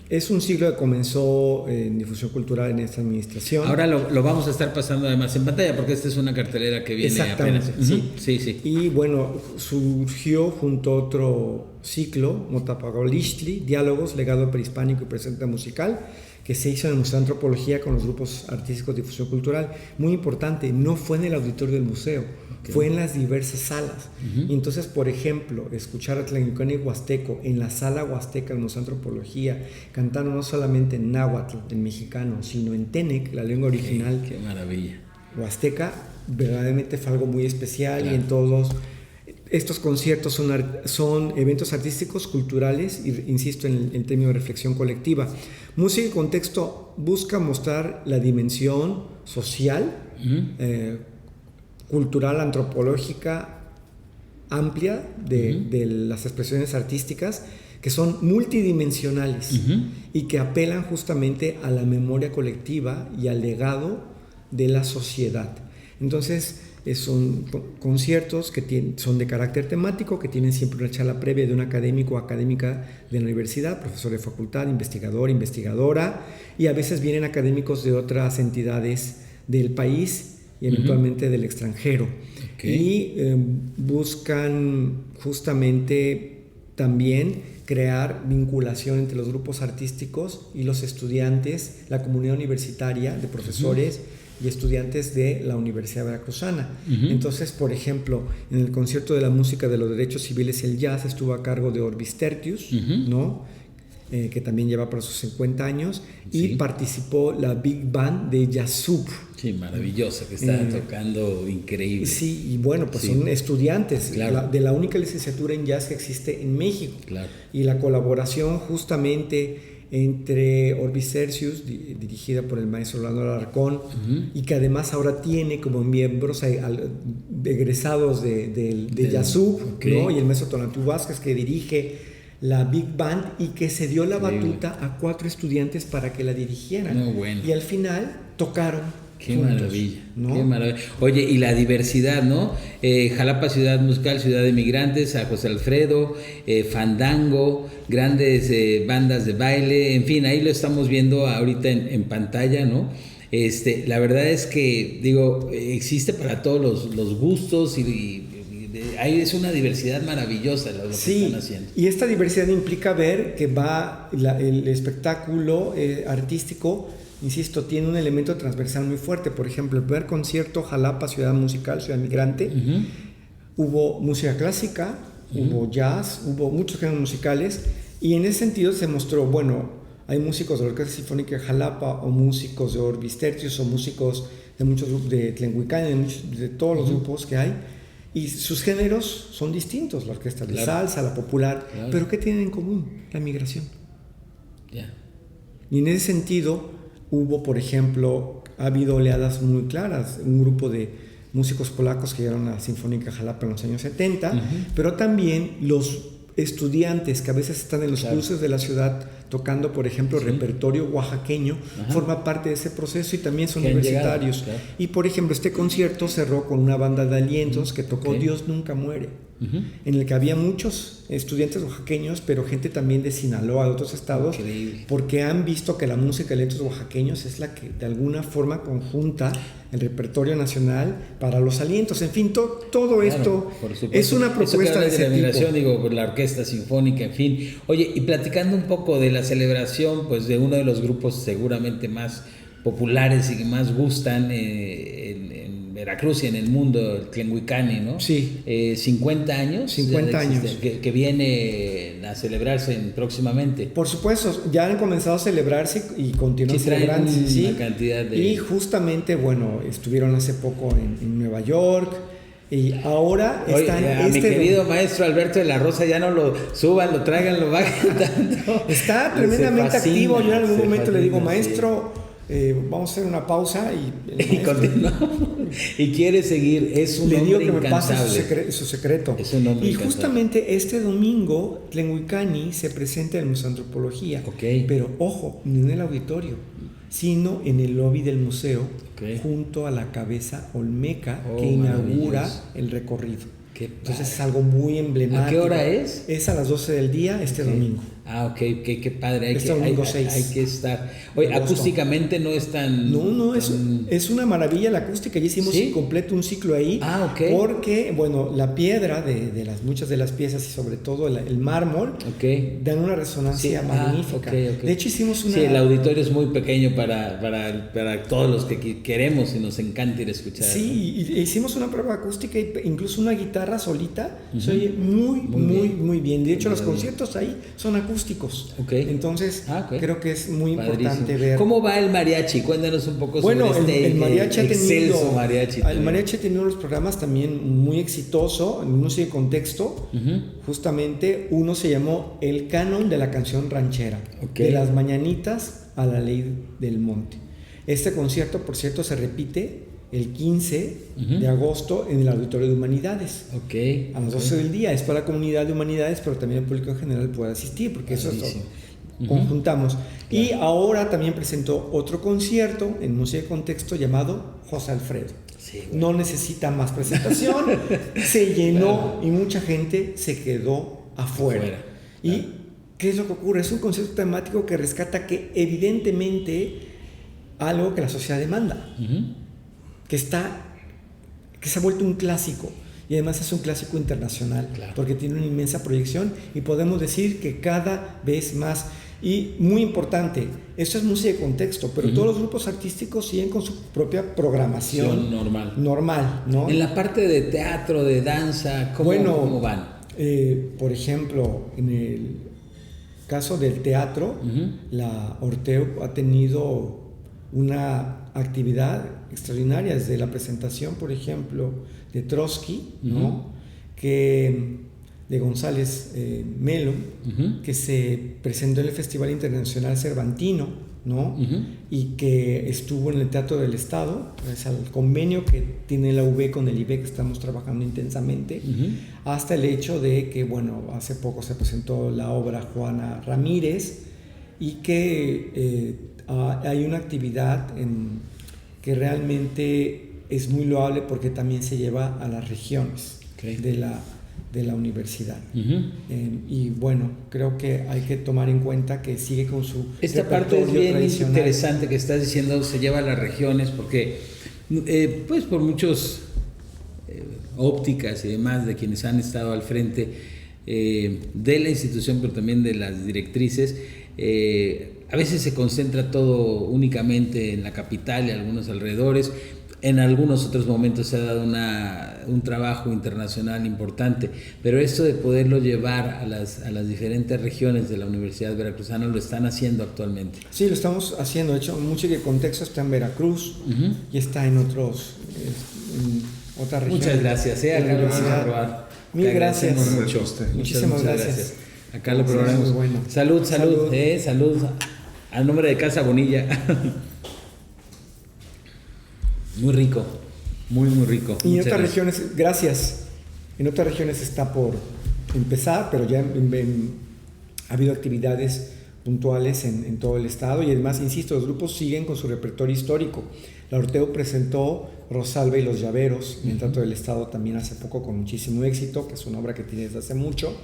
Es un ciclo que comenzó en difusión cultural en esta administración. Ahora lo vamos a estar pasando además en pantalla porque esta es una cartelera que viene Exactamente, apenas. sí. Sí. Y bueno, surgió junto a otro ciclo, Motapagolistli, Diálogos, Legado Prehispánico y Presente Musical, que se hizo en el Museo de Antropología con los grupos artísticos de difusión cultural. Muy importante, no fue en el auditorio del museo, fue en las diversas salas. Y entonces, por ejemplo, escuchar a Tlancani Huasteco en la sala Huasteca del Museo de Antropología, cantando no solamente en náhuatl, en mexicano, sino en Tenec, la lengua original. Qué maravilla. Huasteca, verdaderamente fue algo muy especial. Claro. Y en todos estos conciertos son eventos artísticos, culturales, y insisto en el término de reflexión colectiva. Música y contexto busca mostrar la dimensión social, cultural, antropológica amplia de las expresiones artísticas, que son multidimensionales y que apelan justamente a la memoria colectiva y al legado de la sociedad. Entonces, son conciertos que son de carácter temático, que tienen siempre una charla previa de un académico o académica de la universidad, profesor de facultad, investigador, investigadora, y a veces vienen académicos de otras entidades del país y eventualmente del extranjero. Y buscan justamente también crear vinculación entre los grupos artísticos y los estudiantes, la comunidad universitaria de profesores y estudiantes de la Universidad Veracruzana. Entonces, por ejemplo, en el concierto de la música de los derechos civiles y el jazz estuvo a cargo de Orbis Tertius, ¿no? Que también lleva para sus 50 años, y participó la Big Band de Yasub. Sí, maravillosa, que está tocando increíble. Sí, y bueno, pues son estudiantes de la única licenciatura en jazz que existe en México. Claro. Y la colaboración justamente entre Orbis Tertius, dirigida por el maestro Orlando Alarcón, y que además ahora tiene como miembros egresados de Yasub, ¿no? Y el maestro Tonatiuh Vázquez, que dirige la Big Band y que se dio la batuta a 4 estudiantes para que la dirigieran. Muy bueno. Y al final tocaron Qué maravilla, ¿no? Qué maravilla. Oye, y la diversidad, ¿no? Jalapa Ciudad Musical, Ciudad de Migrantes, a José Alfredo, Fandango, grandes bandas de baile, en fin, ahí lo estamos viendo ahorita en pantalla, ¿no? La verdad es que, digo, existe para todos los gustos y ahí es una diversidad maravillosa lo que están haciendo. Y esta diversidad implica ver que el espectáculo artístico, insisto, tiene un elemento transversal muy fuerte. Por ejemplo, el primer concierto Jalapa Ciudad Musical, Ciudad Migrante, hubo música clásica, hubo jazz, hubo muchos géneros musicales, y en ese sentido se mostró, bueno, hay músicos de la Orquesta Sinfónica de Jalapa, o músicos de Orbis Tertius, o músicos de muchos grupos de Tlenhuicán, de todos los grupos que hay, y sus géneros son distintos, la orquesta de salsa, la popular, pero ¿qué tienen en común? La migración. Y en ese sentido hubo, por ejemplo, ha habido oleadas muy claras, un grupo de músicos polacos que llegaron a la Sinfónica Jalapa en los años 70, pero también los estudiantes que a veces están en los cruces de la ciudad tocando, por ejemplo, repertorio oaxaqueño, forma parte de ese proceso, y también son universitarios. Y por ejemplo, este concierto cerró con una banda de alientos que tocó Dios Nunca Muere, en el que había muchos estudiantes oaxaqueños, pero gente también de Sinaloa, de otros estados, porque han visto que la música de alientos oaxaqueños es la que de alguna forma conjunta el repertorio nacional para los alientos. En fin, todo esto es una propuesta de ese tipo. Digo, la Orquesta Sinfónica, en fin. Oye, y platicando un poco de la celebración, pues de uno de los grupos seguramente más populares y que más gustan en Veracruz y en el mundo, el Tlenhuicani, ¿no? Sí. 50 años. 50 años. Que viene a celebrarse próximamente. Por supuesto, ya han comenzado a celebrarse y continúan celebrándose. Una cantidad de... Y justamente, bueno, estuvieron hace poco en Nueva York. Y ahora están... mi querido maestro Alberto de la Rosa, ya no lo suban, lo traigan, lo bajen tanto. Está tremendamente activo. Yo en algún momento le digo, maestro, vamos a hacer una pausa y continuamos. Y quiere seguir, es un hombre incansable. Le digo que me pase su secreto. Es un hombre incansable. Justamente este domingo, Tlenhuicani se presenta en el Museo de Antropología. Pero ojo, no en el auditorio, sino en el lobby del museo, junto a la cabeza olmeca que inaugura el recorrido. Entonces es algo muy emblemático. ¿A qué hora es? Es a las 12 del día domingo. Qué padre. Hay que estar. Oye, acústicamente no es tan... No, es una maravilla la acústica. Ya hicimos completo un ciclo ahí. Porque, bueno, la piedra de muchas de las piezas, y sobre todo el mármol, dan una resonancia magnífica. De hecho, hicimos una... Sí, el auditorio es muy pequeño para todos los que queremos y nos encanta ir a escuchar. Sí, y hicimos una prueba acústica e incluso una guitarra solita. Se oye muy bien. De hecho, los conciertos ahí son acústicos. Entonces, creo que es muy importante ver. ¿Cómo va el mariachi? Cuéntanos un poco sobre el mariachi excelso mariachi. El mariachi ha tenido unos programas también muy exitosos, en música de contexto. Justamente uno se llamó El Canon de la Canción Ranchera, de las mañanitas a la ley del monte. Este concierto, por cierto, se repite el 15 de agosto en el Auditorio de Humanidades, a las 12 del día. Es para la comunidad de Humanidades, pero también el público en general puede asistir, porque eso es todo. Conjuntamos. Y ahora también presentó otro concierto en música de contexto llamado José Alfredo. No necesita más presentación. Se llenó y mucha gente se quedó afuera. ¿Y qué es lo que ocurre? Es un concierto temático que rescata que evidentemente algo que la sociedad demanda, que se ha vuelto un clásico, y además es un clásico internacional, porque tiene una inmensa proyección, y podemos decir que cada vez más. Y muy importante, esto es música de contexto, pero todos los grupos artísticos siguen con su propia programación normal, ¿no? En la parte de teatro, de danza, ¿cómo van? Por ejemplo, en el caso del teatro, la Orteo ha tenido una actividad extraordinaria desde la presentación, por ejemplo, de Trotsky, ¿no? De González Melo, que se presentó en el Festival Internacional Cervantino, ¿no? Y que estuvo en el Teatro del Estado, es el convenio que tiene la UB con el IBE, que estamos trabajando intensamente, hasta el hecho de que, bueno, hace poco se presentó la obra Juana Ramírez, y que hay una actividad que realmente es muy loable porque también se lleva a las regiones de la universidad. Y bueno, creo que hay que tomar en cuenta que sigue con su esta parte es bien interesante que estás diciendo, se lleva a las regiones, porque pues por muchos ópticas y demás de quienes han estado al frente de la institución, pero también de las directrices, a veces se concentra todo únicamente en la capital y algunos alrededores. En algunos otros momentos se ha dado un trabajo internacional importante, pero esto de poderlo llevar a las diferentes regiones de la Universidad Veracruzana lo están haciendo actualmente. Sí, lo estamos haciendo. De hecho, mucho de contexto está en Veracruz y está en otras regiones. Muchas gracias. Acá lo vamos a probar. Mil gracias. Mucho. Muchísimas gracias. Acá lo probaremos. Bueno. Salud. Salud. Al nombre de Casa Bonilla. Muy rico, muy rico. Y en otras regiones, gracias. En otras regiones está por empezar, pero ya ha habido actividades puntuales en todo el estado. Y además, insisto, los grupos siguen con su repertorio histórico. La Ortego presentó Rosalba y los Llaveros en el Teatro del Estado también hace poco con muchísimo éxito, que es una obra que tiene desde hace mucho.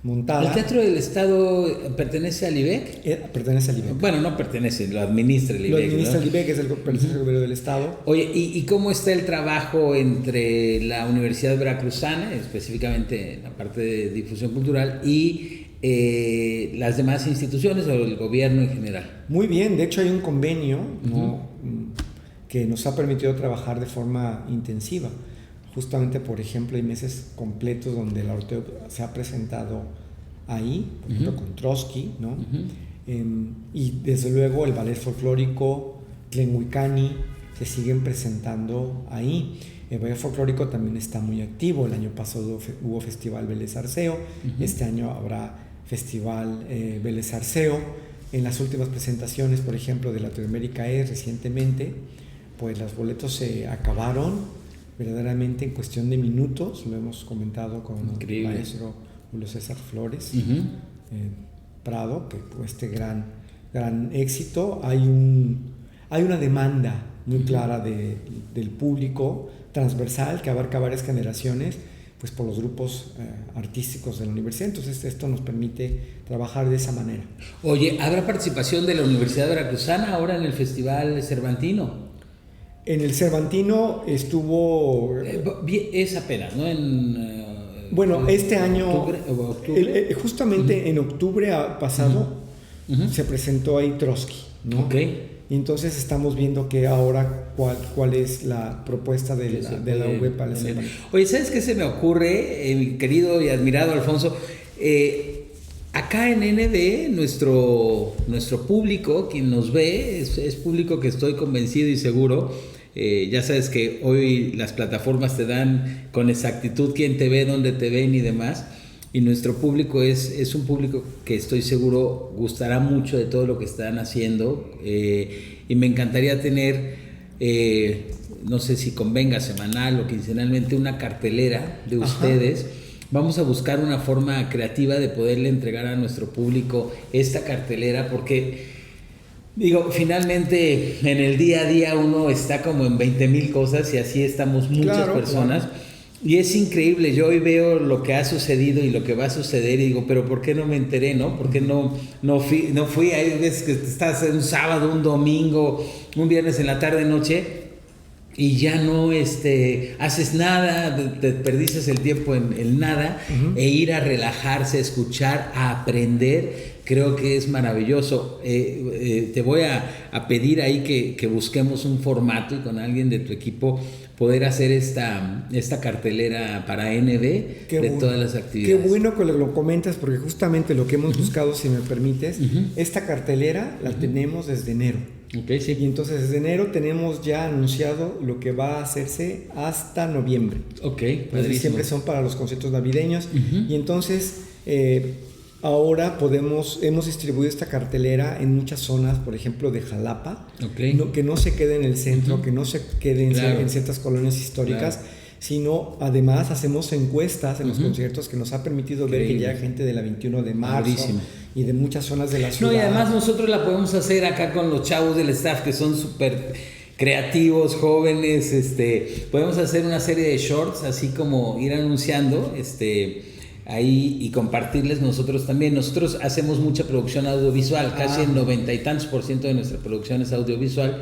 Montada. ¿El Teatro del Estado pertenece al IBEC? Pertenece al IBEC. Bueno, no pertenece, lo administra el IBEC. Lo administra el IBEC, es el gobierno del Estado. Oye, ¿y cómo está el trabajo entre la Universidad Veracruzana, específicamente en la parte de difusión cultural, y las demás instituciones o el gobierno en general? Muy bien, de hecho hay un convenio que nos ha permitido trabajar de forma intensiva. Justamente, por ejemplo, hay meses completos donde la Ortego se ha presentado ahí, por ejemplo, con Trotsky, ¿no? Y desde luego el ballet folclórico, Tlenhuicani, se siguen presentando ahí. El ballet folclórico también está muy activo. El año pasado hubo Festival Vélez Arceo, este año habrá Festival Vélez Arceo. En las últimas presentaciones, por ejemplo, de Latinoamérica recientemente, pues los boletos se acabaron verdaderamente en cuestión de minutos. Lo hemos comentado con el maestro Julio César Flores Prado, que fue este gran éxito. Hay una demanda muy clara del público transversal que abarca varias generaciones, pues por los grupos artísticos de la universidad. Entonces esto nos permite trabajar de esa manera. Oye, ¿habrá participación de la Universidad Veracruzana ahora en el Festival Cervantino? En el Cervantino estuvo... es apenas, ¿no? Bueno, este año... ¿Octubre? Justamente en octubre pasado se presentó ahí Trotsky, ¿no? Okay. Y entonces estamos viendo que ahora cuál es la propuesta de la UV para el Cervantino. Oye, ¿sabes qué se me ocurre, mi querido y admirado Alfonso? Acá en NB, nuestro público, quien nos ve, es público que estoy convencido y seguro. Ya sabes que hoy las plataformas te dan con exactitud quién te ve, dónde te ven y demás. Y nuestro público es un público que estoy seguro gustará mucho de todo lo que están haciendo. Y me encantaría tener, no sé si convenga semanal o quincenalmente, una cartelera de ustedes. Vamos a buscar una forma creativa de poderle entregar a nuestro público esta cartelera, porque digo, finalmente en el día a día uno está como en 20,000 cosas y así estamos muchas personas. Claro. Y es increíble, yo hoy veo lo que ha sucedido y lo que va a suceder y digo, pero ¿por qué no me enteré, no? ¿Por qué no fui? Hay veces que estás un sábado, un domingo, un viernes en la tarde, noche, y ya no haces nada, te perdices el tiempo en nada, e ir a relajarse, a escuchar, a aprender, creo que es maravilloso. Te voy a pedir ahí que busquemos un formato y con alguien de tu equipo poder hacer esta cartelera para NB todas las actividades. Qué bueno que lo comentas, porque justamente lo que hemos buscado, si me permites, esta cartelera la tenemos desde enero. Okay, sí. Y entonces desde enero tenemos ya anunciado lo que va a hacerse hasta noviembre. Pues diciembre son para los conciertos navideños. Y entonces ahora hemos distribuido esta cartelera en muchas zonas, por ejemplo de Jalapa, que no se quede en el centro, que no se quede en ciertas colonias históricas, sino además hacemos encuestas en los conciertos que nos ha permitido ver que ya hay gente de la 21 de marzo y de muchas zonas de la ciudad. No, y además nosotros la podemos hacer acá con los chavos del staff que son súper creativos, jóvenes, podemos hacer una serie de shorts, así como ir anunciando, ahí y compartirles nosotros también. Nosotros hacemos mucha producción audiovisual, casi el 90 y tantos % de nuestra producción es audiovisual,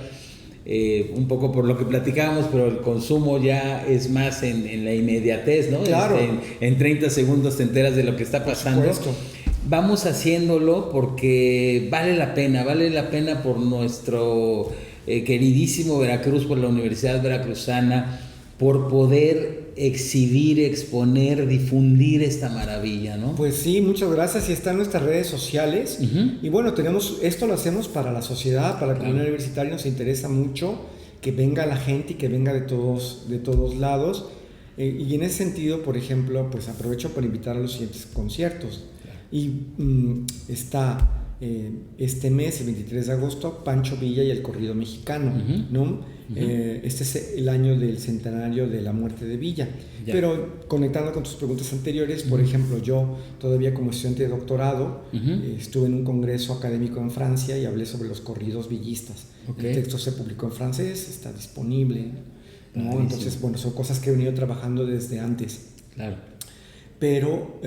un poco por lo que platicábamos, pero el consumo ya es más en la inmediatez, ¿no? Claro. En 30 segundos te enteras de lo que está pasando. Por supuesto. Vamos haciéndolo porque vale la pena por nuestro queridísimo Veracruz, por la Universidad Veracruzana, por poder exhibir, exponer, difundir esta maravilla, ¿no? Pues sí, muchas gracias. Y está en nuestras redes sociales. Y bueno, esto lo hacemos para la sociedad, para la comunidad universitaria. Nos interesa mucho que venga la gente y que venga de todos lados. Y en ese sentido, por ejemplo, pues aprovecho para invitar a los siguientes conciertos. Y está este mes, el 23 de agosto, Pancho Villa y el Corrido Mexicano, ¿no? Este es el año del centenario de la muerte de Villa. Ya. Pero conectando con tus preguntas anteriores, por ejemplo, yo todavía como estudiante de doctorado estuve en un congreso académico en Francia y hablé sobre los corridos villistas. El texto se publicó en francés, está disponible, ¿no? Entonces, bueno, son cosas que he venido trabajando desde antes. Claro. Pero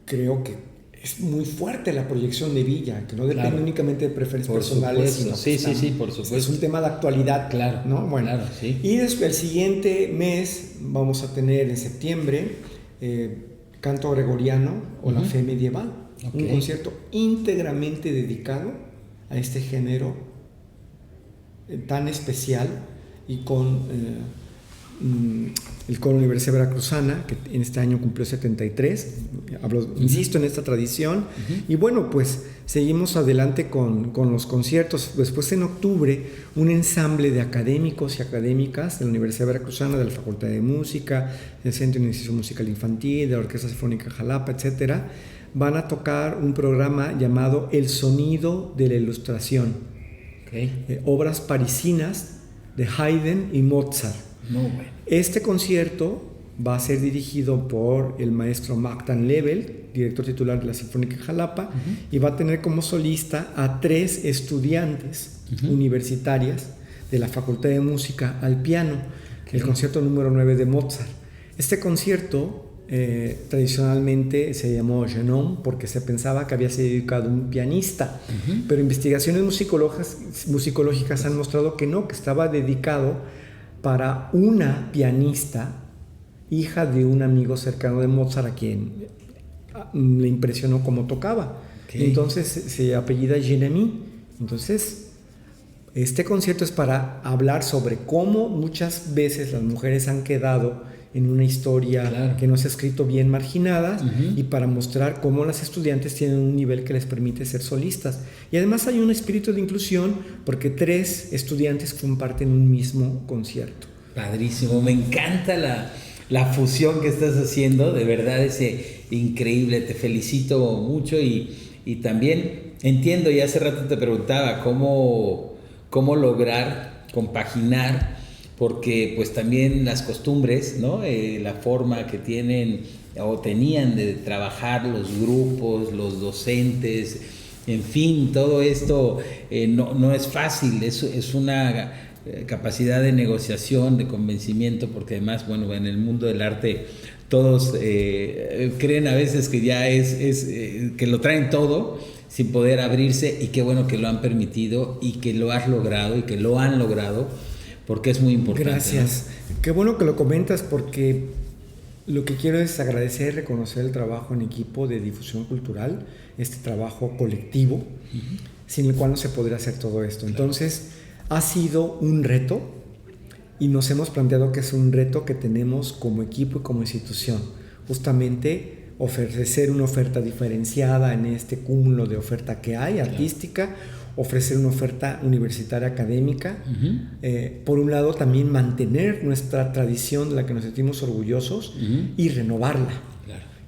creo que es muy fuerte la proyección de Villa, que no depende únicamente de preferencias personales, sino sí, por supuesto. Es un tema de actualidad, claro, ¿no? Bueno, claro, sí. Y después, el siguiente mes vamos a tener en septiembre canto gregoriano o la fe medieval, un concierto íntegramente dedicado a este género tan especial y con el Coro Universidad Veracruzana, que en este año cumplió 73, insisto en esta tradición, y bueno, pues seguimos adelante con los conciertos. Después en octubre, un ensamble de académicos y académicas de la Universidad Veracruzana, de la Facultad de Música, del Centro de Iniciación Musical Infantil, de la Orquesta Sinfónica Jalapa, etcétera, van a tocar un programa llamado El Sonido de la Ilustración, obras parisinas de Haydn y Mozart. No, bueno. Este concierto va a ser dirigido por el maestro Magdan Lebel, director titular de la Sinfónica Jalapa, y va a tener como solista a 3 estudiantes universitarias de la Facultad de Música al piano, el concierto número 9 de Mozart. Este concierto tradicionalmente se llamó Genome porque se pensaba que había sido dedicado a un pianista, pero investigaciones musicológicas han mostrado que no, que estaba dedicado para una pianista, hija de un amigo cercano de Mozart, a quien le impresionó cómo tocaba. Entonces se apellida Jérémie. Entonces, este concierto es para hablar sobre cómo muchas veces las mujeres han quedado en una historia que no se ha escrito bien, marginadas, y para mostrar cómo las estudiantes tienen un nivel que les permite ser solistas. Y además hay un espíritu de inclusión porque 3 estudiantes comparten un mismo concierto. Padrísimo, me encanta la fusión que estás haciendo, de verdad es increíble, te felicito mucho y también entiendo, y hace rato te preguntaba cómo lograr compaginar, porque pues también las costumbres, ¿no? La forma que tienen o tenían de trabajar los grupos, los docentes, en fin, todo esto no es fácil, es una capacidad de negociación, de convencimiento, porque además, bueno, en el mundo del arte todos creen a veces que ya es que lo traen todo sin poder abrirse, y qué bueno que lo han permitido y que lo has logrado y que lo han logrado, porque es muy importante. Gracias. ¿No? Qué bueno que lo comentas, porque lo que quiero es agradecer, reconocer el trabajo en equipo de difusión cultural, este trabajo colectivo, sin el cual no se podría hacer todo esto. Entonces, ha sido un reto, y nos hemos planteado que es un reto que tenemos como equipo y como institución, justamente ofrecer una oferta diferenciada en este cúmulo de oferta que hay, artística, ofrecer una oferta universitaria académica, por un lado también mantener nuestra tradición de la que nos sentimos orgullosos y renovarla,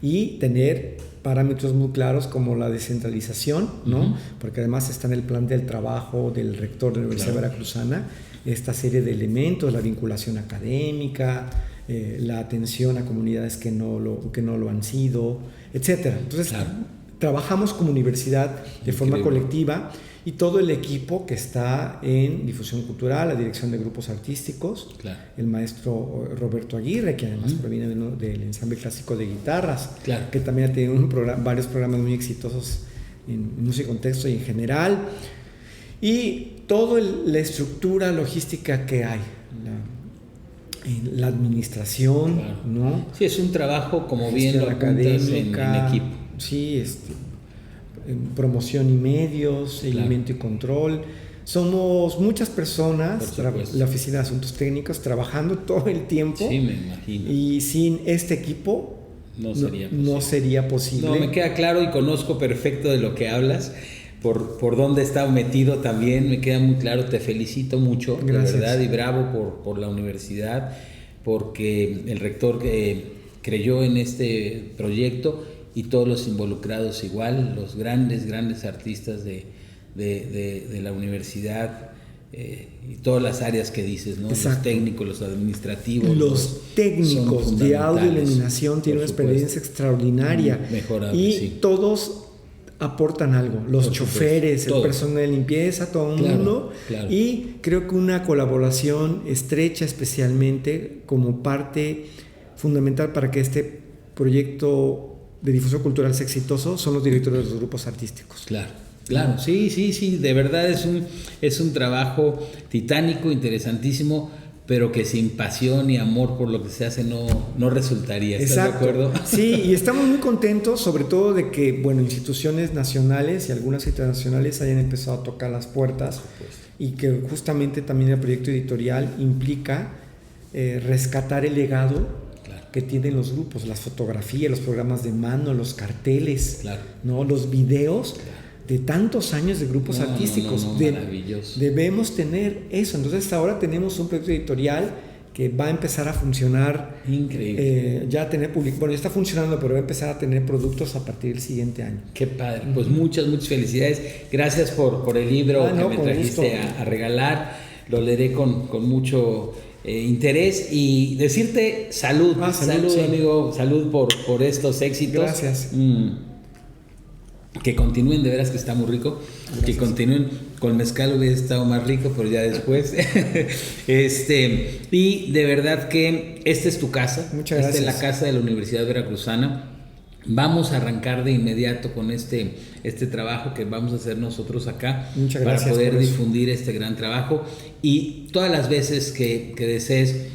y tener parámetros muy claros como la descentralización, ¿no? Porque además está en el plan del trabajo del rector de la Universidad Veracruzana esta serie de elementos, la vinculación académica, la atención a comunidades que no lo han sido, etcétera. Entonces, trabajamos como universidad de forma colectiva, y todo el equipo que está en difusión cultural, la dirección de grupos artísticos, claro. El maestro Roberto Aguirre, que además proviene del ensamble clásico de guitarras, claro. que también ha tenido varios programas muy exitosos en música y contexto y en general, y toda la estructura logística que hay, la administración, claro. ¿no? Sí, es un trabajo, como bien lo apuntas, en equipo. Sí, promoción y medios, seguimiento y control. Somos muchas personas, la Oficina de Asuntos Técnicos, trabajando todo el tiempo. Sí, me imagino. Y sin este equipo no sería posible. No, me queda claro y conozco perfecto de lo que hablas. Por dónde está metido también, me queda muy claro. Te felicito mucho, gracias. De verdad, y bravo por la universidad, porque el rector creyó en este proyecto y todos los involucrados igual, los grandes artistas de la universidad, y todas las áreas que dices, ¿no? Exacto. Los técnicos, los administrativos. Los técnicos de audio y iluminación tienen una experiencia extraordinaria. Mejorable, y todos aportan algo, los choferes, el personal de limpieza, todo el mundo, y creo que una colaboración estrecha, especialmente como parte fundamental para que este proyecto de difusión cultural sea exitoso, son los directores de los grupos artísticos. Claro, sí, de verdad es un trabajo titánico, interesantísimo, pero que sin pasión y amor por lo que se hace no resultaría. ¿Estás de acuerdo? Sí, y estamos muy contentos, sobre todo de que, instituciones nacionales y algunas internacionales hayan empezado a tocar las puertas, y que justamente también el proyecto editorial implica rescatar el legado que tienen los grupos, las fotografías, los programas de mano, los carteles, ¿no? Los videos de tantos años de grupos artísticos. Maravilloso. Debemos tener eso. Entonces ahora tenemos un proyecto editorial que va a empezar a funcionar. Increíble. Ya está funcionando, pero va a empezar a tener productos a partir del siguiente año. Qué padre. Pues muchas felicidades. Gracias por el libro que me trajiste a regalar. Lo leeré con mucho interés, y decirte salud, sí. Amigo, salud por estos éxitos. Gracias. Que continúen, de veras que está muy rico. Gracias. Que continúen. Con mezcal hubiera estado más rico, pero ya después. Y de verdad que esta es tu casa. Muchas gracias. Esta es la casa de la Universidad Veracruzana. Vamos a arrancar de inmediato con este trabajo que vamos a hacer nosotros acá. Muchas gracias para poder difundir este gran trabajo, y todas las veces que desees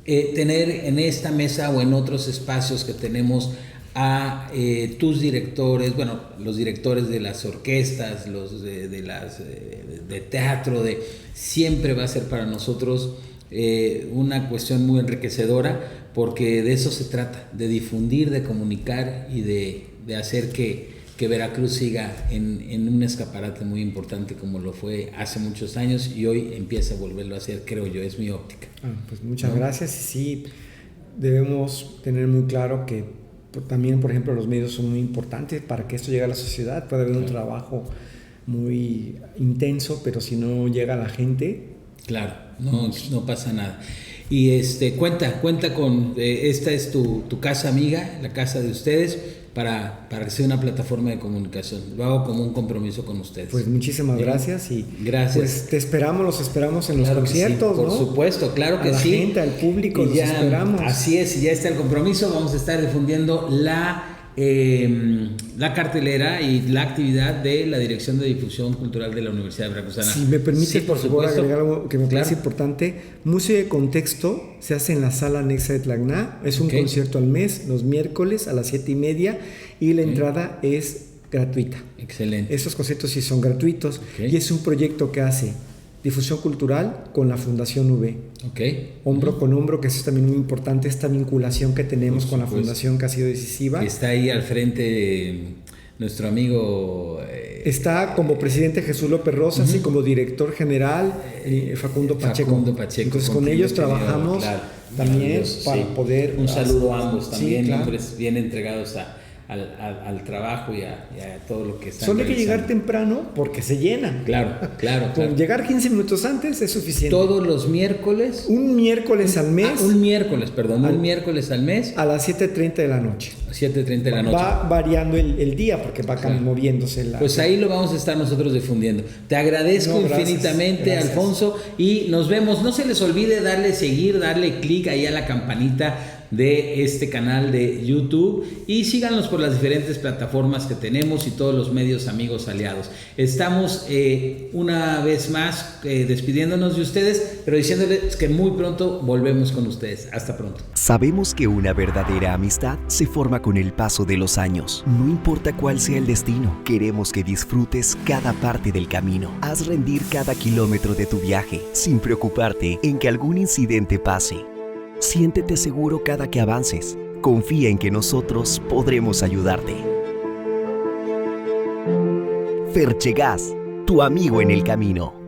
tener en esta mesa o en otros espacios que tenemos a tus directores, los directores de las orquestas, los de teatro, siempre va a ser para nosotros una cuestión muy enriquecedora, porque de eso se trata, de difundir, de comunicar y de hacer que Veracruz siga en un escaparate muy importante como lo fue hace muchos años, y hoy empieza a volverlo a hacer, creo yo, es mi óptica. Pues muchas gracias. Y sí, debemos tener muy claro que también, por ejemplo, los medios son muy importantes para que esto llegue a la sociedad. Puede haber un trabajo muy intenso, pero si no llega a la gente... Claro, no pasa nada. Y cuenta con, esta es tu casa amiga, la casa de ustedes, para que sea una plataforma de comunicación. Lo hago como un compromiso con ustedes. Pues muchísimas gracias, y gracias. Pues los esperamos en los conciertos, sí, por supuesto, claro que sí. A la gente, al público, los esperamos. Así es, ya está el compromiso. Vamos a estar difundiendo la cartelera y la actividad de la Dirección de Difusión Cultural de la Universidad Veracruzana. Si me permite, por favor, agregar algo que me parece claro. importante. Música de contexto se hace en la sala anexa de Tlacná. Es un concierto al mes, los miércoles a las 7:30, y la entrada es gratuita. Excelente. Estos conciertos sí son gratuitos, y es un proyecto que hace difusión cultural con la Fundación UV. Hombro con hombro, que eso es también muy importante, esta vinculación que tenemos con la Fundación, que ha sido decisiva. Está ahí al frente nuestro amigo... Está como presidente Jesús López Rosas, y como director general Facundo Pacheco. Entonces con ellos trabajamos también para poder... Un saludo a ambos también, sí, claro. Hombres bien entregados a al trabajo y a todo lo que están Solo hay que realizando. llegar temprano porque se llenan. Claro. Con llegar 15 minutos antes es suficiente. Todos los miércoles. Un miércoles al mes. Un miércoles al mes. A las 7:30 de la noche. 7:30 de la noche. Va variando el día porque va moviéndose la... Pues ahí lo vamos a estar nosotros difundiendo. Te agradezco infinitamente, gracias. Alfonso, y nos vemos. No se les olvide darle seguir, darle clic ahí a la campanita de este canal de YouTube y síganos por las diferentes plataformas que tenemos y todos los medios amigos aliados. Estamos una vez más despidiéndonos de ustedes, pero diciéndoles que muy pronto volvemos con ustedes. Hasta pronto. Sabemos que una verdadera amistad se forma con el paso de los años. No importa cuál sea el destino, queremos que disfrutes cada parte del camino. Haz rendir cada kilómetro de tu viaje sin preocuparte en que algún incidente pase. Siéntete seguro cada que avances. Confía en que nosotros podremos ayudarte. Ferchegas, tu amigo en el camino.